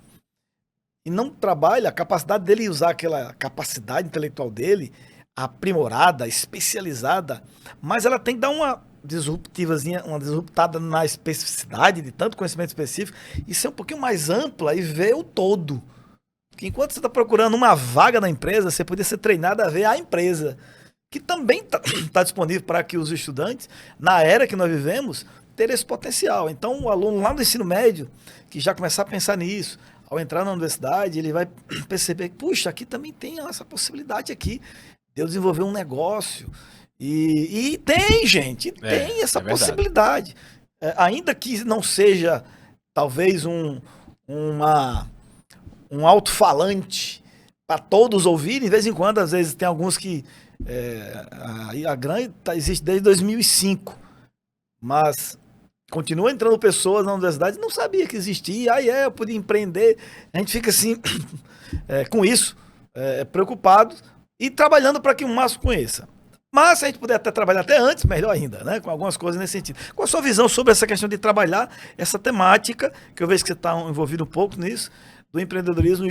E não trabalha a capacidade dele usar aquela capacidade intelectual dele, aprimorada, especializada, mas ela tem que dar uma disruptada na especificidade de tanto conhecimento específico e ser um pouquinho mais ampla e ver o todo. Porque enquanto você está procurando uma vaga na empresa, você poderia ser treinado a ver a empresa, que também está disponível para que os estudantes, na era que nós vivemos, ter esse potencial. Então, o aluno lá do ensino médio, que já começar a pensar nisso, ao entrar na universidade, ele vai perceber que, puxa, aqui também tem essa possibilidade aqui de eu desenvolver um negócio. E tem, gente, tem essa possibilidade. Ainda que não seja, talvez, um alto-falante para todos ouvirem, de vez em quando, às vezes, tem alguns que a grande existe desde 2005, mas continua entrando pessoas na universidade, não sabia que existia, eu podia empreender, a gente fica assim, com isso, preocupado e trabalhando para que o máximo conheça. Mas se a gente puder até trabalhar até antes, melhor ainda, né? Com algumas coisas nesse sentido. Qual a sua visão sobre essa questão de trabalhar essa temática, que eu vejo que você está envolvido um pouco nisso, do empreendedorismo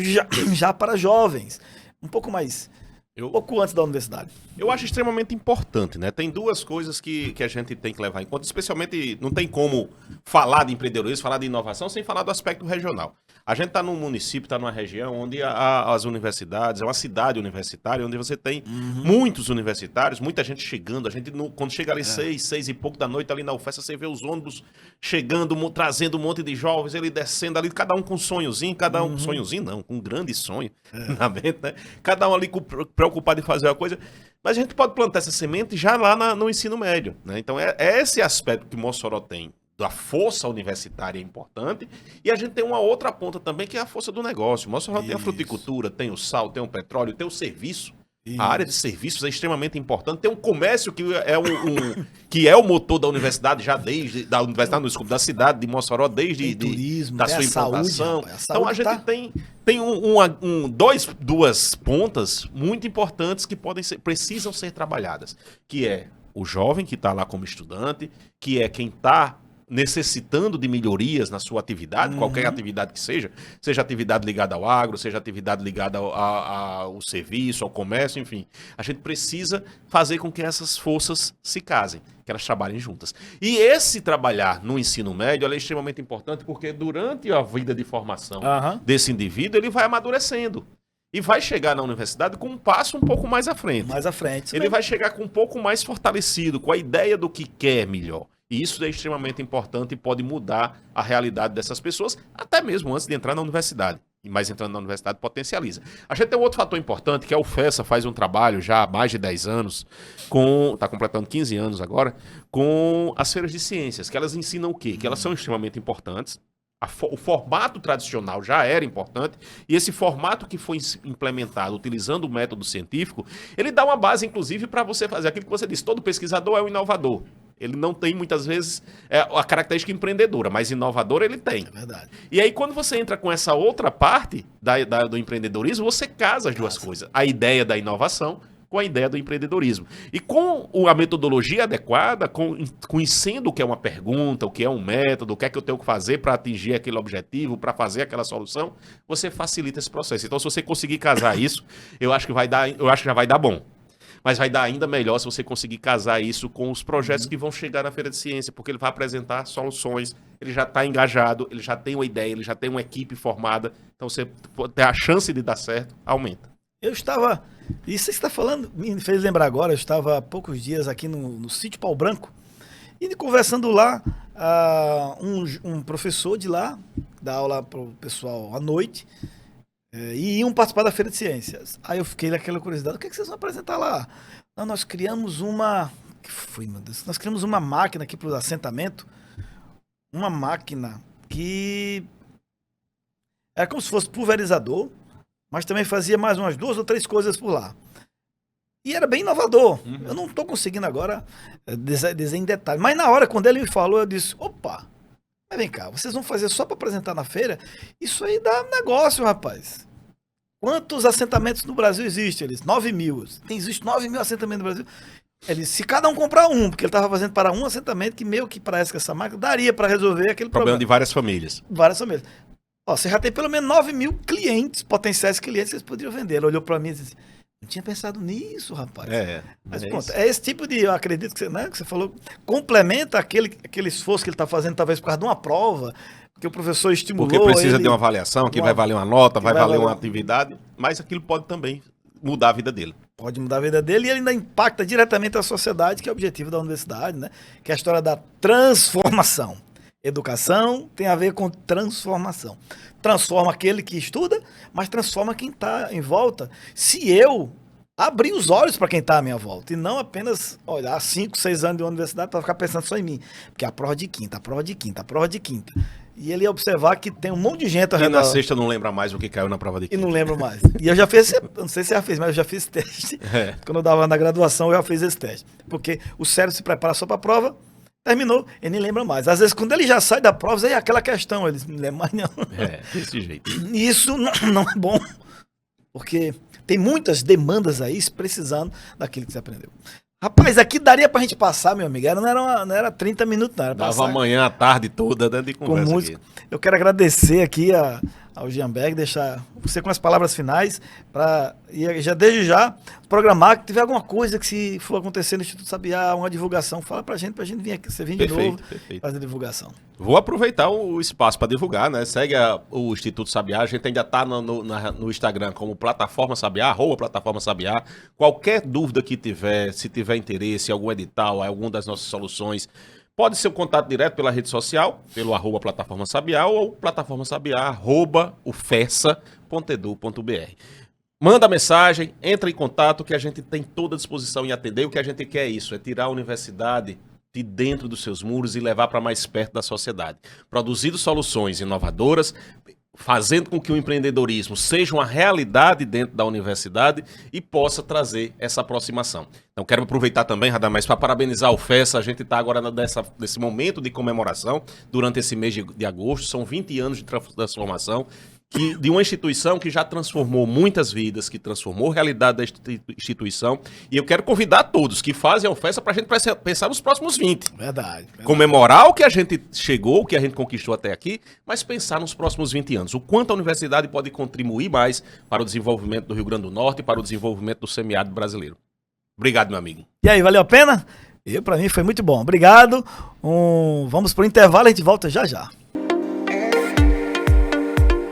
já para jovens? um pouco mais, Eu- um pouco antes da universidade. Eu acho extremamente importante, né? Tem duas coisas que a gente tem que levar em conta, especialmente não tem como falar de empreendedorismo, falar de inovação sem falar do aspecto regional. A gente está num município, está numa região onde as universidades, é uma cidade universitária, onde você tem muitos universitários, muita gente chegando. A gente, quando chega ali 6 e pouco da noite ali na UFES, você vê os ônibus chegando, trazendo um monte de jovens, ele descendo ali, cada um com um sonhozinho, cada um com um sonhozinho, não, com um grande sonho na mente, né? Cada um ali preocupado em fazer uma coisa. Mas a gente pode plantar essa semente já lá no ensino médio, né? Então é esse aspecto que Mossoró tem da força universitária é importante, e a gente tem uma outra ponta também que é a força do negócio. Mossoró tem a fruticultura, tem o sal, tem o petróleo, tem o serviço. A área de serviços é extremamente importante. Tem um comércio que é que é o motor da universidade já desde da universidade, no desculpa, da cidade de Mossoró desde turismo, da tem sua a saúde, implantação. rapaz, a Então a saúde gente tá- tem duas pontas muito importantes que precisam ser trabalhadas, que é o jovem que está lá como estudante, que é quem está necessitando de melhorias na sua atividade, qualquer atividade que seja atividade ligada ao agro, seja atividade ligada ao serviço, ao comércio, enfim. A gente precisa fazer com que essas forças se casem, que elas trabalhem juntas. E esse trabalhar no ensino médio é extremamente importante porque durante a vida de formação desse indivíduo, ele vai amadurecendo. E vai chegar na universidade com um passo um pouco mais à frente. Mais à frente. Ele vai chegar com um pouco mais fortalecido, com a ideia do que quer melhor. E isso é extremamente importante e pode mudar a realidade dessas pessoas, até mesmo antes de entrar na universidade. Mas entrando na universidade potencializa. A gente tem um outro fator importante, que é o FESA faz um trabalho já há mais de 10 anos, está completando 15 anos agora, com as feiras de ciências, que elas ensinam o quê? Que elas são extremamente importantes. O formato tradicional já era importante, e esse formato que foi implementado utilizando o método científico, ele dá uma base, inclusive, para você fazer aquilo que você disse. Todo pesquisador é um inovador. Ele não tem, muitas vezes, a característica empreendedora, mas inovador ele tem. É verdade. E aí, quando você entra com essa outra parte do empreendedorismo, você casa as duas coisas. A ideia da inovação com a ideia do empreendedorismo. E com a metodologia adequada, conhecendo o que é uma pergunta, o que é um método, o que é que eu tenho que fazer para atingir aquele objetivo, para fazer aquela solução, você facilita esse processo. Então, se você conseguir casar isso, eu acho que já vai dar bom. Mas vai dar ainda melhor se você conseguir casar isso com os projetos que vão chegar na Feira de Ciência, porque ele vai apresentar soluções, ele já está engajado, ele já tem uma ideia, ele já tem uma equipe formada, então você ter a chance de dar certo aumenta. Eu estava, isso que você está falando, me fez lembrar agora, eu estava há poucos dias aqui no sítio Pau Branco, e conversando lá, um professor de lá, dá aula para o pessoal à noite, e iam participar da Feira de Ciências. Aí eu fiquei naquela curiosidade, o que vocês vão apresentar lá? Não, nós criamos uma... O que foi, meu Deus? Nós criamos uma máquina aqui para o assentamento, uma máquina que era como se fosse pulverizador, mas também fazia mais umas 2 ou 3 coisas por lá. E era bem inovador. Eu não estou conseguindo agora dizer em detalhe. Mas na hora, quando ele me falou, eu disse, opa, mas vem cá, vocês vão fazer só para apresentar na feira? Isso aí dá negócio, rapaz. Quantos assentamentos no Brasil existem? Eles, 9 mil. Existe 9 mil assentamentos no Brasil. Ele, se cada um comprar um, porque ele estava fazendo para um assentamento que meio que parece que essa máquina daria para resolver aquele problema. De várias famílias. Várias famílias. Ó, você já tem pelo menos 9 mil clientes, potenciais clientes que eles poderiam vender. Ele olhou para mim e disse, não tinha pensado nisso, rapaz. Mas pronto, é esse tipo de, eu acredito que você falou, complementa aquele esforço que ele está fazendo, talvez por causa de uma prova, que o professor estimulou. Porque precisa ele, de uma avaliação, que vai valer uma nota, vai valer uma valer... atividade, mas aquilo pode também mudar a vida dele. Pode mudar a vida dele e ele ainda impacta diretamente a sociedade, que é o objetivo da universidade, né? Que é a história da transformação. Educação tem a ver com transformação. Transforma aquele que estuda, mas transforma quem está em volta. Se eu abrir os olhos para quem está à minha volta e não apenas olhar 5, 6 anos de universidade para ficar pensando só em mim. Porque a prova de quinta, a prova de quinta, a prova de quinta. E ele ia observar que tem um monte de gente... E na sexta não lembra mais o que caiu na prova de quinta. E não lembro mais. E eu já fiz, não sei se você já fez, mas eu já fiz esse teste. Quando eu dava na graduação, eu já fiz esse teste. Porque o cérebro se prepara só para a prova, terminou, ele nem lembra mais. Às vezes, quando ele já sai da prova, aí é aquela questão, ele não lembra mais não. Desse jeito. E isso não é bom, porque tem muitas demandas aí precisando daquilo que você aprendeu. Rapaz, aqui daria pra gente passar, meu amigo. Não era 30 minutos, não. Era Dava amanhã, a tarde toda, né, de conversa com música. Aqui. Eu quero agradecer aqui ao Gianberg, deixar você com as palavras finais, e já desde já programar que tiver alguma coisa que se for acontecer no Instituto Sabiá, uma divulgação, fala pra gente vir aqui, você vir de novo fazer divulgação. Vou aproveitar o espaço para divulgar, né? Segue o Instituto Sabiá, a gente ainda está no Instagram como Plataforma Sabiá, @Plataforma Sabiá. Qualquer dúvida que tiver, se tiver interesse em algum edital, alguma das nossas soluções, pode ser um contato direto pela rede social, pelo @Plataforma Sabiá ou Plataforma Sabiá, @ufessa.edu.br. Manda mensagem, entra em contato que a gente tem toda a disposição em atender. O que a gente quer é isso, é tirar a universidade de dentro dos seus muros e levar para mais perto da sociedade. Produzindo soluções inovadoras, fazendo com que o empreendedorismo seja uma realidade dentro da universidade e possa trazer essa aproximação. Então, quero aproveitar também, Radamés, para parabenizar o FESA. A gente está agora nesse momento de comemoração, durante esse mês de agosto. São 20 anos de transformação de uma instituição que já transformou muitas vidas, que transformou a realidade da instituição. E eu quero convidar todos que fazem a FESA para a gente pensar nos próximos 20. Verdade. Comemorar o que a gente chegou, o que a gente conquistou até aqui, mas pensar nos próximos 20 anos. O quanto a universidade pode contribuir mais para o desenvolvimento do Rio Grande do Norte e para o desenvolvimento do semiárido brasileiro. Obrigado, meu amigo. E aí, valeu a pena? Para mim foi muito bom. Obrigado. Vamos pro intervalo, a gente volta já já.